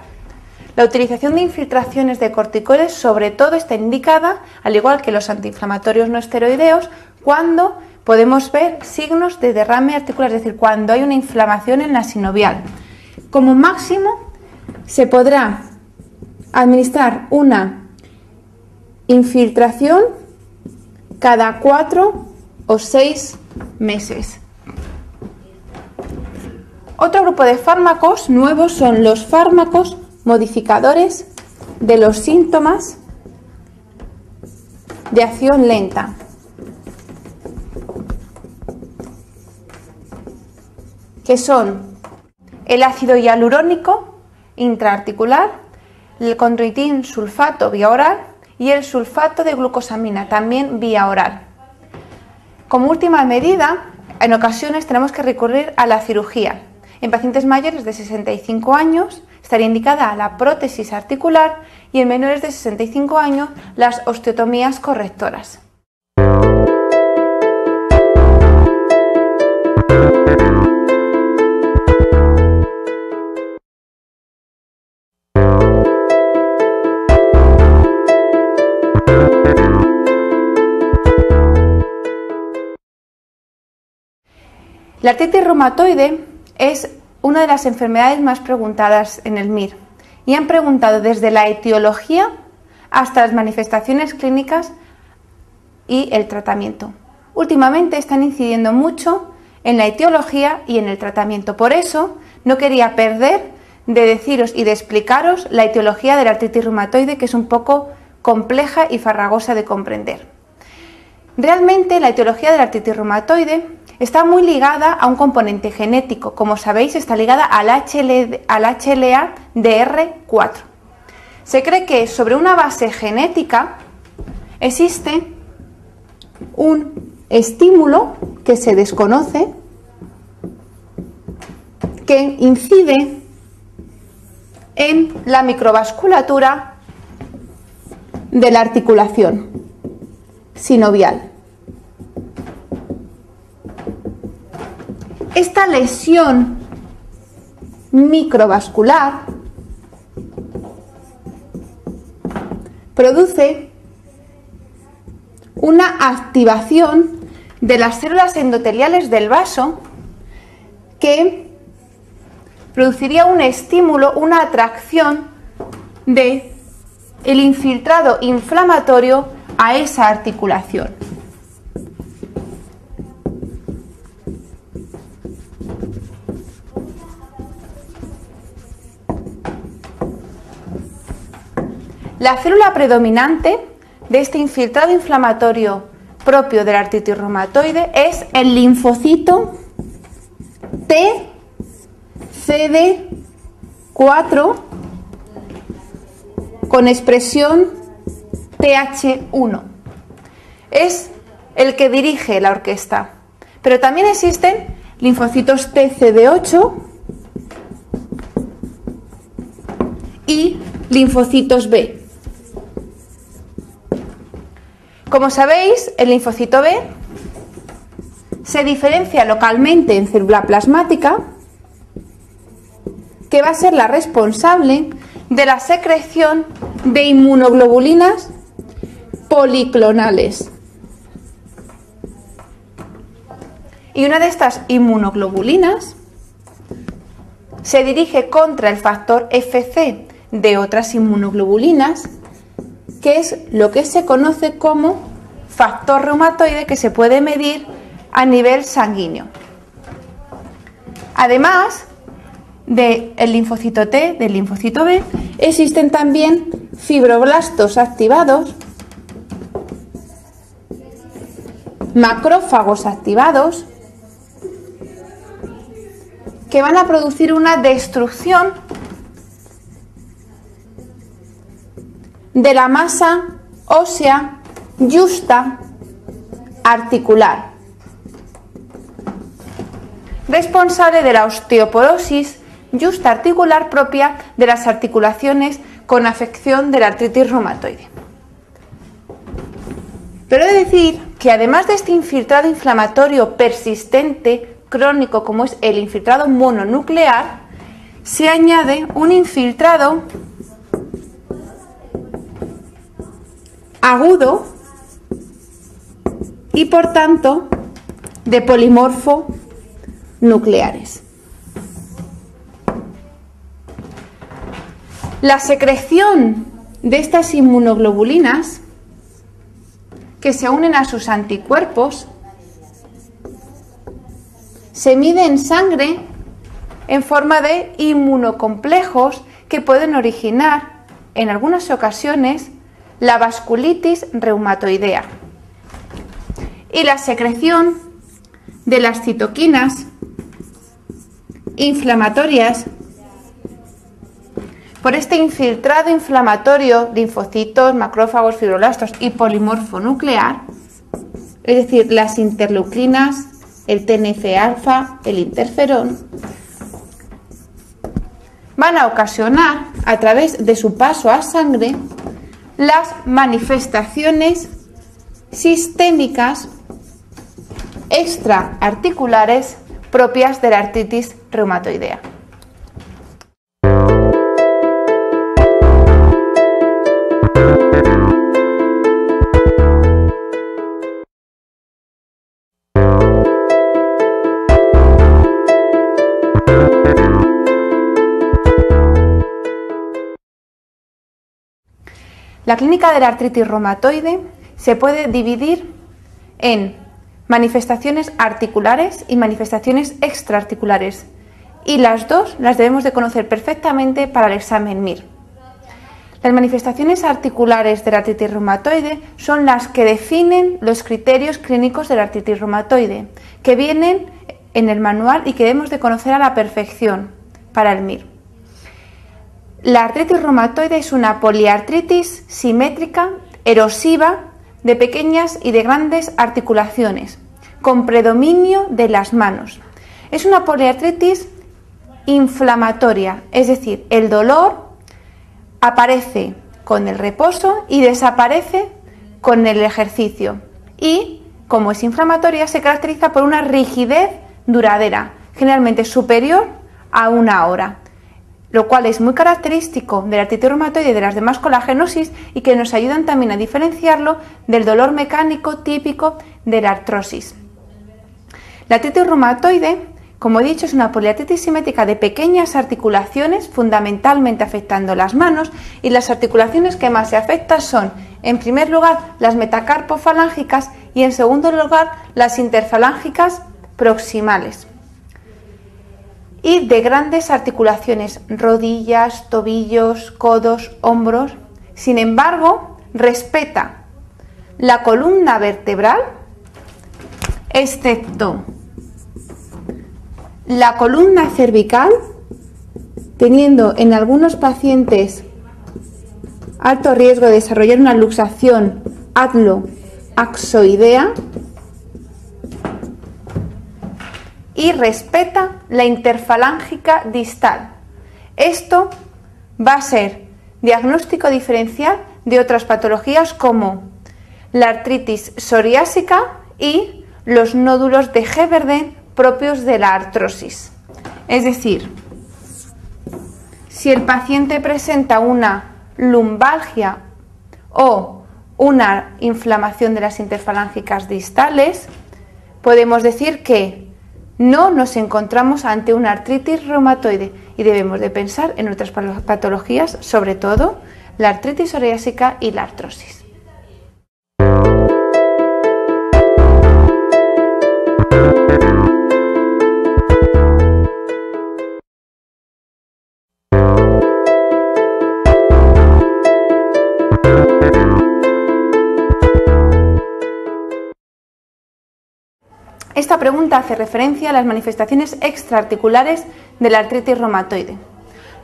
La utilización de infiltraciones de corticoides sobre todo está indicada, al igual que los antiinflamatorios no esteroideos, cuando podemos ver signos de derrame articular, es decir, cuando hay una inflamación en la sinovial. Como máximo, se podrá administrar una infiltración cada 4 o 6 meses. Otro grupo de fármacos nuevos son los fármacos modificadores de los síntomas de acción lenta. Que son el ácido hialurónico intraarticular, el condroitin sulfato vía oral y el sulfato de glucosamina también vía oral. Como última medida, en ocasiones tenemos que recurrir a la cirugía. En pacientes mayores de 65 años estaría indicada la prótesis articular y en menores de 65 años las osteotomías correctoras. La artritis reumatoide es una de las enfermedades más preguntadas en el MIR y han preguntado desde la etiología hasta las manifestaciones clínicas y el tratamiento. Últimamente están incidiendo mucho en la etiología y en el tratamiento. Por eso no quería perder de deciros y de explicaros la etiología de la artritis reumatoide, que es un poco compleja y farragosa de comprender. Realmente la etiología de la artritis reumatoide está muy ligada a un componente genético. Como sabéis, está ligada al HLA-DR4. Se cree que sobre una base genética existe un estímulo que se desconoce, que incide en la microvasculatura de la articulación sinovial. Esta lesión microvascular produce una activación de las células endoteliales del vaso que produciría un estímulo, una atracción de el infiltrado inflamatorio a esa articulación. La célula predominante de este infiltrado inflamatorio propio de la artritis reumatoide es el linfocito T CD4 con expresión TH1. Es el que dirige la orquesta. Pero también existen linfocitos TCD8 y linfocitos B. Como sabéis, el linfocito B se diferencia localmente en célula plasmática, que va a ser la responsable de la secreción de inmunoglobulinas policlonales. Y una de estas inmunoglobulinas se dirige contra el factor FC de otras inmunoglobulinas, que es lo que se conoce como factor reumatoide, que se puede medir a nivel sanguíneo. Además del linfocito T, del linfocito B, existen también fibroblastos activados, macrófagos activados, que van a producir una destrucción de la masa ósea justa articular, responsable de la osteoporosis justa articular propia de las articulaciones con afección de la artritis reumatoide. Pero he de decir que además de este infiltrado inflamatorio persistente, crónico, como es el infiltrado mononuclear, se añade un infiltrado agudo y por tanto de polimorfo nucleares. La secreción de estas inmunoglobulinas, que se unen a sus anticuerpos, se mide en sangre en forma de inmunocomplejos que pueden originar en algunas ocasiones la vasculitis reumatoidea. Y la secreción de las citoquinas inflamatorias por este infiltrado inflamatorio, linfocitos, macrófagos, fibroblastos y polimorfo nuclear, es decir, las interleuquinas, el TNF-alfa, el interferón, van a ocasionar, a través de su paso a sangre, las manifestaciones sistémicas extraarticulares propias de la artritis reumatoidea. La clínica de la artritis reumatoide se puede dividir en manifestaciones articulares y manifestaciones extraarticulares, y las dos las debemos de conocer perfectamente para el examen MIR. Las manifestaciones articulares de la artritis reumatoide son las que definen los criterios clínicos de la artritis reumatoide, que vienen en el manual y que debemos de conocer a la perfección para el MIR. La artritis reumatoide es una poliartritis simétrica, erosiva, de pequeñas y de grandes articulaciones, con predominio de las manos. Es una poliartritis inflamatoria, es decir, el dolor aparece con el reposo y desaparece con el ejercicio. Y, como es inflamatoria, se caracteriza por una rigidez duradera, generalmente superior a 1 hora, lo cual es muy característico de la artritis reumatoide y de las demás colagenosis y que nos ayudan también a diferenciarlo del dolor mecánico típico de la artrosis. La artritis reumatoide, como he dicho, es una poliartritis simétrica de pequeñas articulaciones, fundamentalmente afectando las manos, y las articulaciones que más se afectan son, en primer lugar, las metacarpofalángicas y, en segundo lugar, las interfalángicas proximales. Y de grandes articulaciones, rodillas, tobillos, codos, hombros. Sin embargo, respeta la columna vertebral, excepto la columna cervical, teniendo en algunos pacientes alto riesgo de desarrollar una luxación atlo-axoidea, y respeta la interfalángica distal. Esto va a ser diagnóstico diferencial de otras patologías como la artritis psoriásica y los nódulos de Heberden propios de la artrosis. Es decir, si el paciente presenta una lumbalgia o una inflamación de las interfalángicas distales, podemos decir que no nos encontramos ante una artritis reumatoide y debemos de pensar en otras patologías, sobre todo la artritis psoriásica y la artrosis. Esta pregunta hace referencia a las manifestaciones extraarticulares de la artritis reumatoide.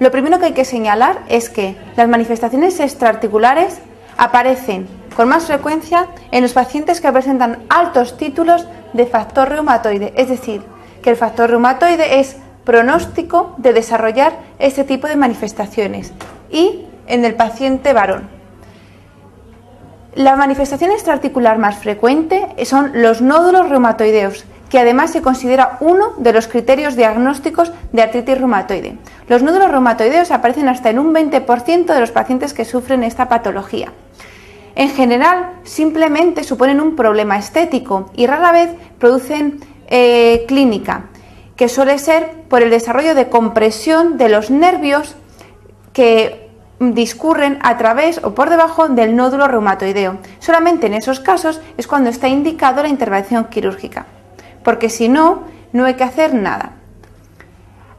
Lo primero que hay que señalar es que las manifestaciones extraarticulares aparecen con más frecuencia en los pacientes que presentan altos títulos de factor reumatoide, es decir, que el factor reumatoide es pronóstico de desarrollar este tipo de manifestaciones, y en el paciente varón. La manifestación extraarticular más frecuente son los nódulos reumatoideos, que además se considera uno de los criterios diagnósticos de artritis reumatoide. Los nódulos reumatoideos aparecen hasta en un 20% de los pacientes que sufren esta patología. En general, simplemente suponen un problema estético y rara vez producen clínica, que suele ser por el desarrollo de compresión de los nervios que discurren a través o por debajo del nódulo reumatoideo. Solamente en esos casos es cuando está indicado la intervención quirúrgica, porque si no, no hay que hacer nada.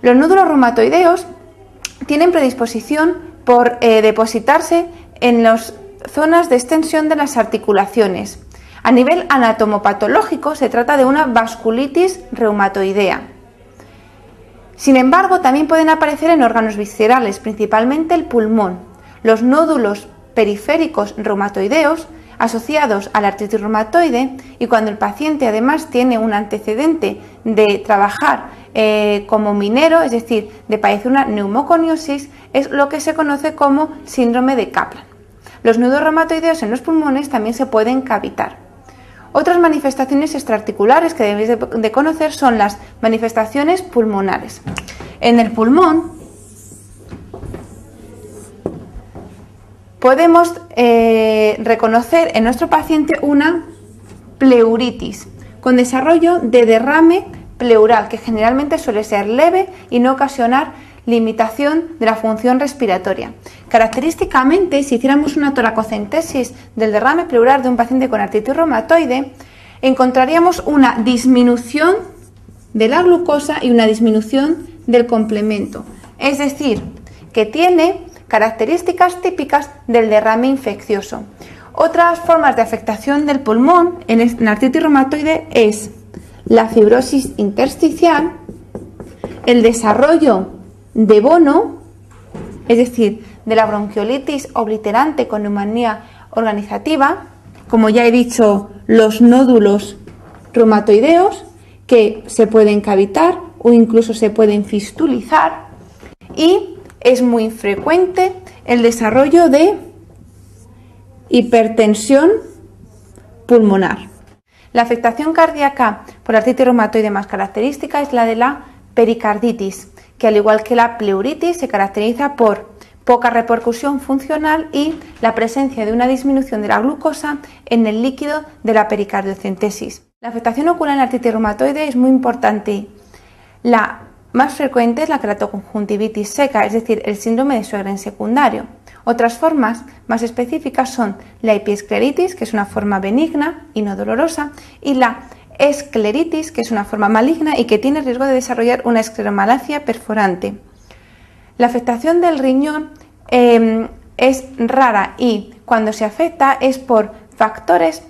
Los nódulos reumatoideos tienen predisposición por depositarse en las zonas de extensión de las articulaciones. A nivel anatomopatológico se trata de una vasculitis reumatoidea. Sin embargo, también pueden aparecer en órganos viscerales, principalmente el pulmón. Los nódulos periféricos reumatoideos asociados a la artritis reumatoide, y cuando el paciente además tiene un antecedente de trabajar como minero, es decir, de padecer una neumoconiosis, es lo que se conoce como síndrome de Kaplan. Los nódulos reumatoideos en los pulmones también se pueden cavitar. Otras manifestaciones extraarticulares que debéis de conocer son las manifestaciones pulmonares. En el pulmón podemos reconocer en nuestro paciente una pleuritis con desarrollo de derrame pleural, que generalmente suele ser leve y no ocasionar limitación de la función respiratoria. Característicamente, si hiciéramos una toracocentesis del derrame pleural de un paciente con artritis reumatoide, encontraríamos una disminución de la glucosa y una disminución del complemento, es decir, que tiene características típicas del derrame infeccioso. Otras formas de afectación del pulmón en la artritis reumatoide es la fibrosis intersticial, el desarrollo de bono, es decir, de la bronquiolitis obliterante con neumonía organizativa, como ya he dicho, los nódulos reumatoideos que se pueden cavitar o incluso se pueden fistulizar, y es muy frecuente el desarrollo de hipertensión pulmonar. La afectación cardíaca por artritis reumatoide más característica es la de la pericarditis, que al igual que la pleuritis se caracteriza por poca repercusión funcional y la presencia de una disminución de la glucosa en el líquido de la pericardiocentesis. La afectación ocular en la artritis reumatoide es muy importante. La más frecuente es la keratoconjuntivitis seca, es decir, el síndrome de Sjögren secundario. Otras formas más específicas son la epiescleritis, que es una forma benigna y no dolorosa, y la escleritis, que es una forma maligna y que tiene riesgo de desarrollar una escleromalacia perforante. La afectación del riñón es rara y cuando se afecta es por factores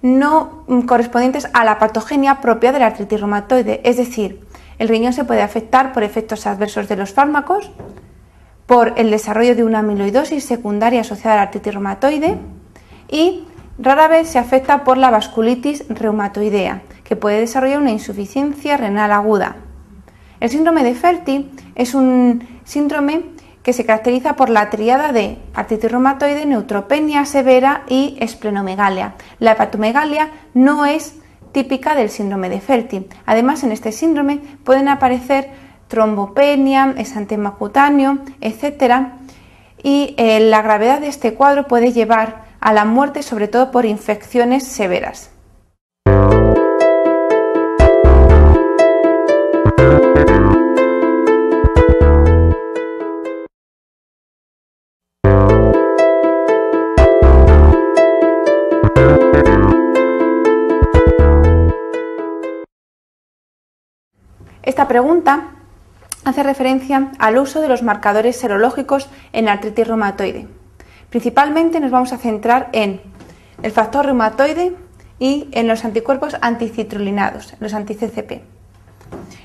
no correspondientes a la patogenia propia de la artritis reumatoide, es decir, el riñón se puede afectar por efectos adversos de los fármacos, por el desarrollo de una amiloidosis secundaria asociada a la artritis reumatoide y rara vez se afecta por la vasculitis reumatoidea, que puede desarrollar una insuficiencia renal aguda. El síndrome de Ferti es un síndrome que se caracteriza por la tríada de artritis reumatoide, neutropenia severa y esplenomegalia. La hepatomegalia no es típica del síndrome de Ferti. Además, en este síndrome pueden aparecer trombopenia, exantema cutáneo, etc. Y la gravedad de este cuadro puede llevar a la muerte, sobre todo por infecciones severas. Esta pregunta hace referencia al uso de los marcadores serológicos en artritis reumatoide. Principalmente nos vamos a centrar en el factor reumatoide y en los anticuerpos anticitrulinados, los anti-CCP.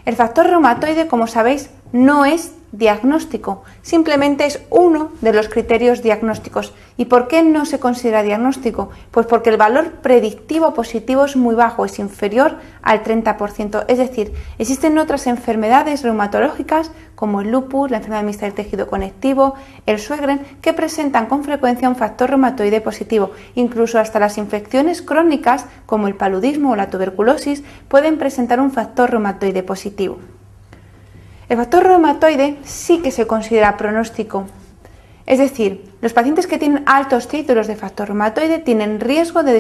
El factor reumatoide, como sabéis, no es diagnóstico, simplemente es uno de los criterios diagnósticos. ¿Y por qué no se considera diagnóstico? Pues porque el valor predictivo positivo es muy bajo, es inferior al 30%, es decir, existen otras enfermedades reumatológicas como el lupus, la enfermedad mixta del tejido conectivo, el Sjögren, que presentan con frecuencia un factor reumatoide positivo. Incluso hasta las infecciones crónicas como el paludismo o la tuberculosis pueden presentar un factor reumatoide positivo. El factor reumatoide sí que se considera pronóstico, es decir, los pacientes que tienen altos títulos de factor reumatoide tienen riesgo de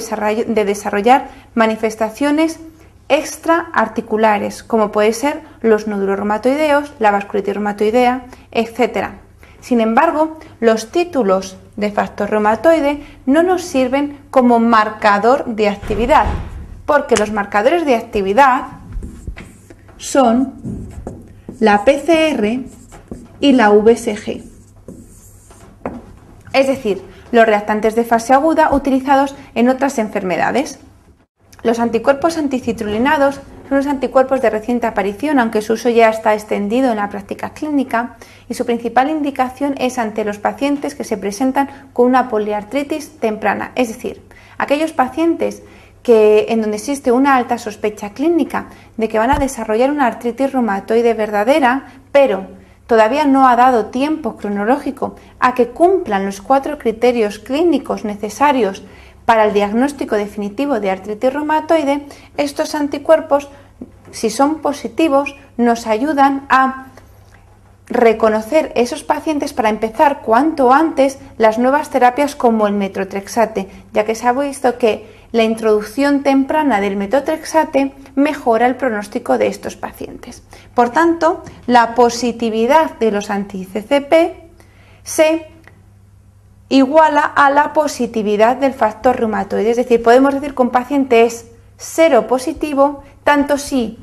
desarrollar manifestaciones extraarticulares, como pueden ser los nódulos reumatoideos, la vasculitis reumatoidea, etc. Sin embargo, los títulos de factor reumatoide no nos sirven como marcador de actividad, porque los marcadores de actividad son la PCR y la VSG, es decir, los reactantes de fase aguda utilizados en otras enfermedades. Los anticuerpos anticitrulinados son los anticuerpos de reciente aparición, aunque su uso ya está extendido en la práctica clínica, y su principal indicación es ante los pacientes que se presentan con una poliartritis temprana, es decir, aquellos pacientes en donde existe una alta sospecha clínica de que van a desarrollar una artritis reumatoide verdadera, pero todavía no ha dado tiempo cronológico a que cumplan los 4 criterios clínicos necesarios para el diagnóstico definitivo de artritis reumatoide. Estos anticuerpos, si son positivos, nos ayudan a reconocer esos pacientes para empezar cuanto antes las nuevas terapias como el metotrexate, ya que se ha visto que la introducción temprana del metotrexate mejora el pronóstico de estos pacientes. Por tanto, la positividad de los anti-CCP se iguala a la positividad del factor reumatoide, es decir, podemos decir que un paciente es seropositivo tanto si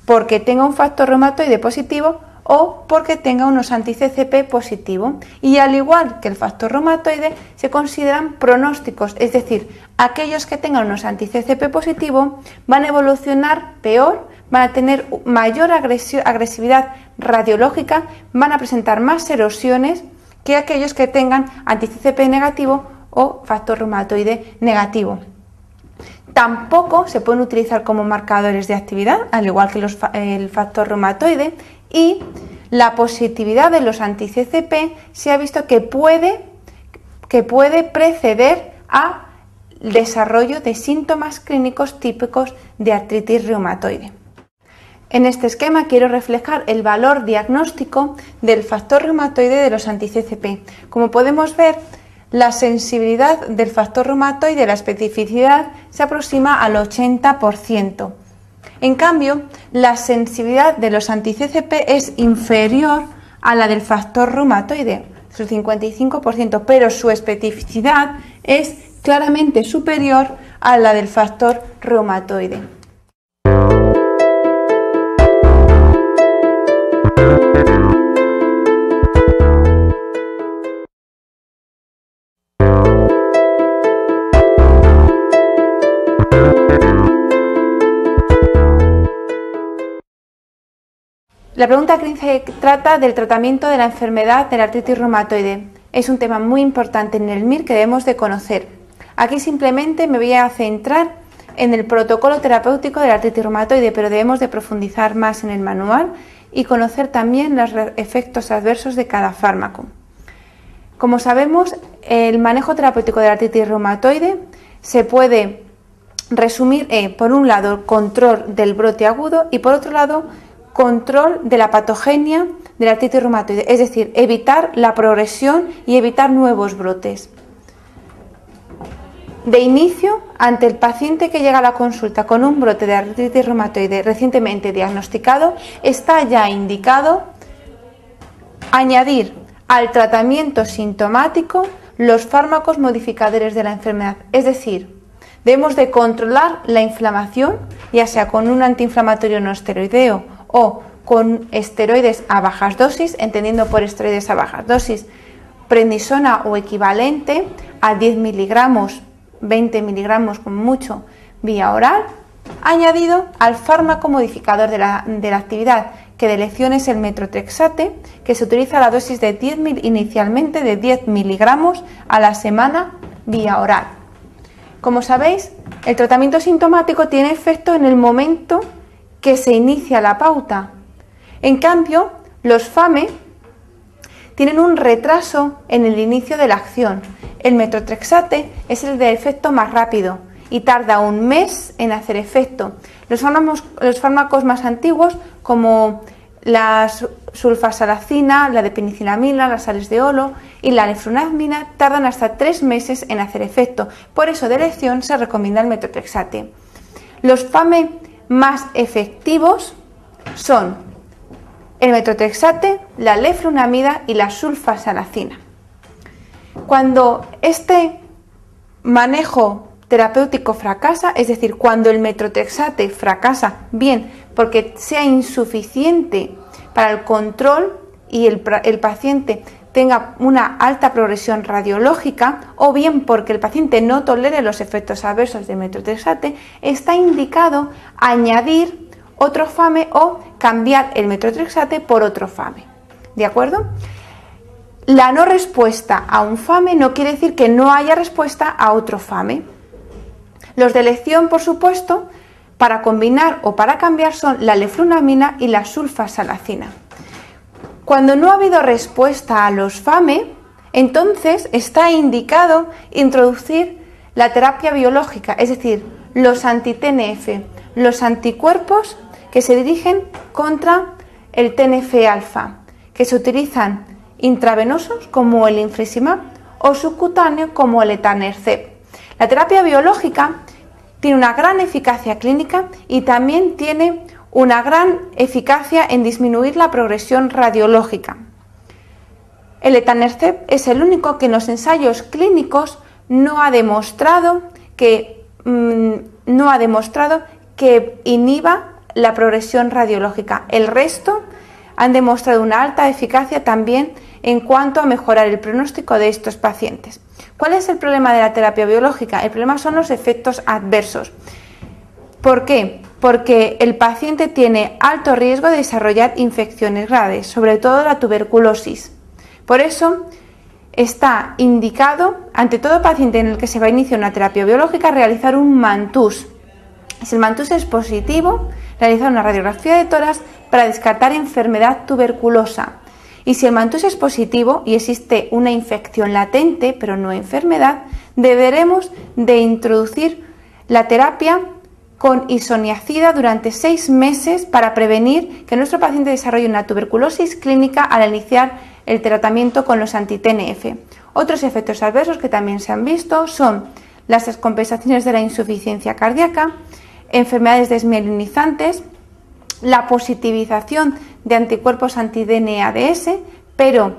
porque tenga un factor reumatoide positivo o porque tenga unos anti-CCP positivo, y al igual que el factor reumatoide se consideran pronósticos, es decir, aquellos que tengan unos anti-CCP positivo van a evolucionar peor, van a tener mayor agresividad radiológica, van a presentar más erosiones que aquellos que tengan anti-CCP negativo o factor reumatoide negativo. Tampoco se pueden utilizar como marcadores de actividad, al igual que el factor reumatoide, y la positividad de los anti-CCP se ha visto que puede preceder al desarrollo de síntomas clínicos típicos de artritis reumatoide. En este esquema quiero reflejar el valor diagnóstico del factor reumatoide de los anti-CCP. Como podemos ver, la sensibilidad del factor reumatoide, la especificidad, se aproxima al 80%. En cambio, la sensibilidad de los anti-CCP es inferior a la del factor reumatoide, su 55%, pero su especificidad es claramente superior a la del factor reumatoide. La pregunta 15 trata del tratamiento de la enfermedad de la artritis reumatoide. Es un tema muy importante en el MIR que debemos de conocer. Aquí simplemente me voy a centrar en el protocolo terapéutico de la artritis reumatoide, pero debemos de profundizar más en el manual y conocer también los efectos adversos de cada fármaco. Como sabemos, el manejo terapéutico de la artritis reumatoide se puede resumir en, por un lado, control del brote agudo y por otro lado, control de la patogenia de la artritis reumatoide, es decir, evitar la progresión y evitar nuevos brotes. De inicio, ante el paciente que llega a la consulta con un brote de artritis reumatoide recientemente diagnosticado, está ya indicado añadir al tratamiento sintomático los fármacos modificadores de la enfermedad, es decir, debemos de controlar la inflamación, ya sea con un antiinflamatorio no esteroideo o con esteroides a bajas dosis, entendiendo por esteroides a bajas dosis prednisona o equivalente a 10 miligramos, 20 miligramos como mucho vía oral, añadido al fármaco modificador de la actividad, que de elección es el metotrexate, que se utiliza a la dosis de inicialmente de 10 miligramos a la semana vía oral. Como sabéis, el tratamiento sintomático tiene efecto en el momento que se inicia la pauta. En cambio, los FAME tienen un retraso en el inicio de la acción. El metotrexate es el de efecto más rápido y tarda un mes en hacer efecto. Los fármacos más antiguos, como la sulfasalacina, la de penicilamina, las sales de olo y la leflunomida, tardan hasta 3 meses en hacer efecto. Por eso, de elección, se recomienda el metotrexate. Los FAME más efectivos son el metotrexate, la leflunomida y la sulfasalacina. Cuando este manejo terapéutico fracasa, es decir, cuando el metotrexate fracasa, bien porque sea insuficiente para el control y el paciente tenga una alta progresión radiológica, o bien porque el paciente no tolere los efectos adversos del metotrexate, está indicado añadir otro FAME o cambiar el metotrexate por otro FAME. ¿De acuerdo? La no respuesta a un FAME no quiere decir que no haya respuesta a otro FAME. Los de elección, por supuesto, para combinar o para cambiar son la leflunomida y la sulfasalacina. Cuando no ha habido respuesta a los FAME, entonces está indicado introducir la terapia biológica, es decir, los anti-TNF, los anticuerpos que se dirigen contra el TNF-alfa, que se utilizan intravenosos como el infliximab o subcutáneo como el etanercept. La terapia biológica tiene una gran eficacia clínica y también tiene una gran eficacia en disminuir la progresión radiológica. El etanercept es el único que en los ensayos clínicos no ha demostrado que inhiba la progresión radiológica. El resto han demostrado una alta eficacia también en cuanto a mejorar el pronóstico de estos pacientes. ¿Cuál es el problema de la terapia biológica? El problema son los efectos adversos. ¿Por qué? Porque el paciente tiene alto riesgo de desarrollar infecciones graves, sobre todo la tuberculosis. Por eso, está indicado, ante todo paciente en el que se va a iniciar una terapia biológica, realizar un MANTUS. Si el MANTUS es positivo, realizar una radiografía de tórax para descartar enfermedad tuberculosa. Y si el MANTUS es positivo y existe una infección latente, pero no enfermedad, deberemos de introducir la terapia con isoniazida durante 6 meses para prevenir que nuestro paciente desarrolle una tuberculosis clínica al iniciar el tratamiento con los anti-TNF. Otros efectos adversos que también se han visto son las descompensaciones de la insuficiencia cardíaca, enfermedades desmielinizantes, la positivización de anticuerpos anti-DNADS, pero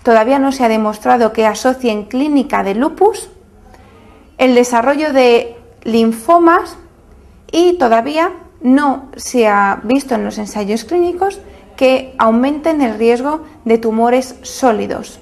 todavía no se ha demostrado que asocien clínica de lupus, el desarrollo de linfomas y todavía no se ha visto en los ensayos clínicos que aumenten el riesgo de tumores sólidos.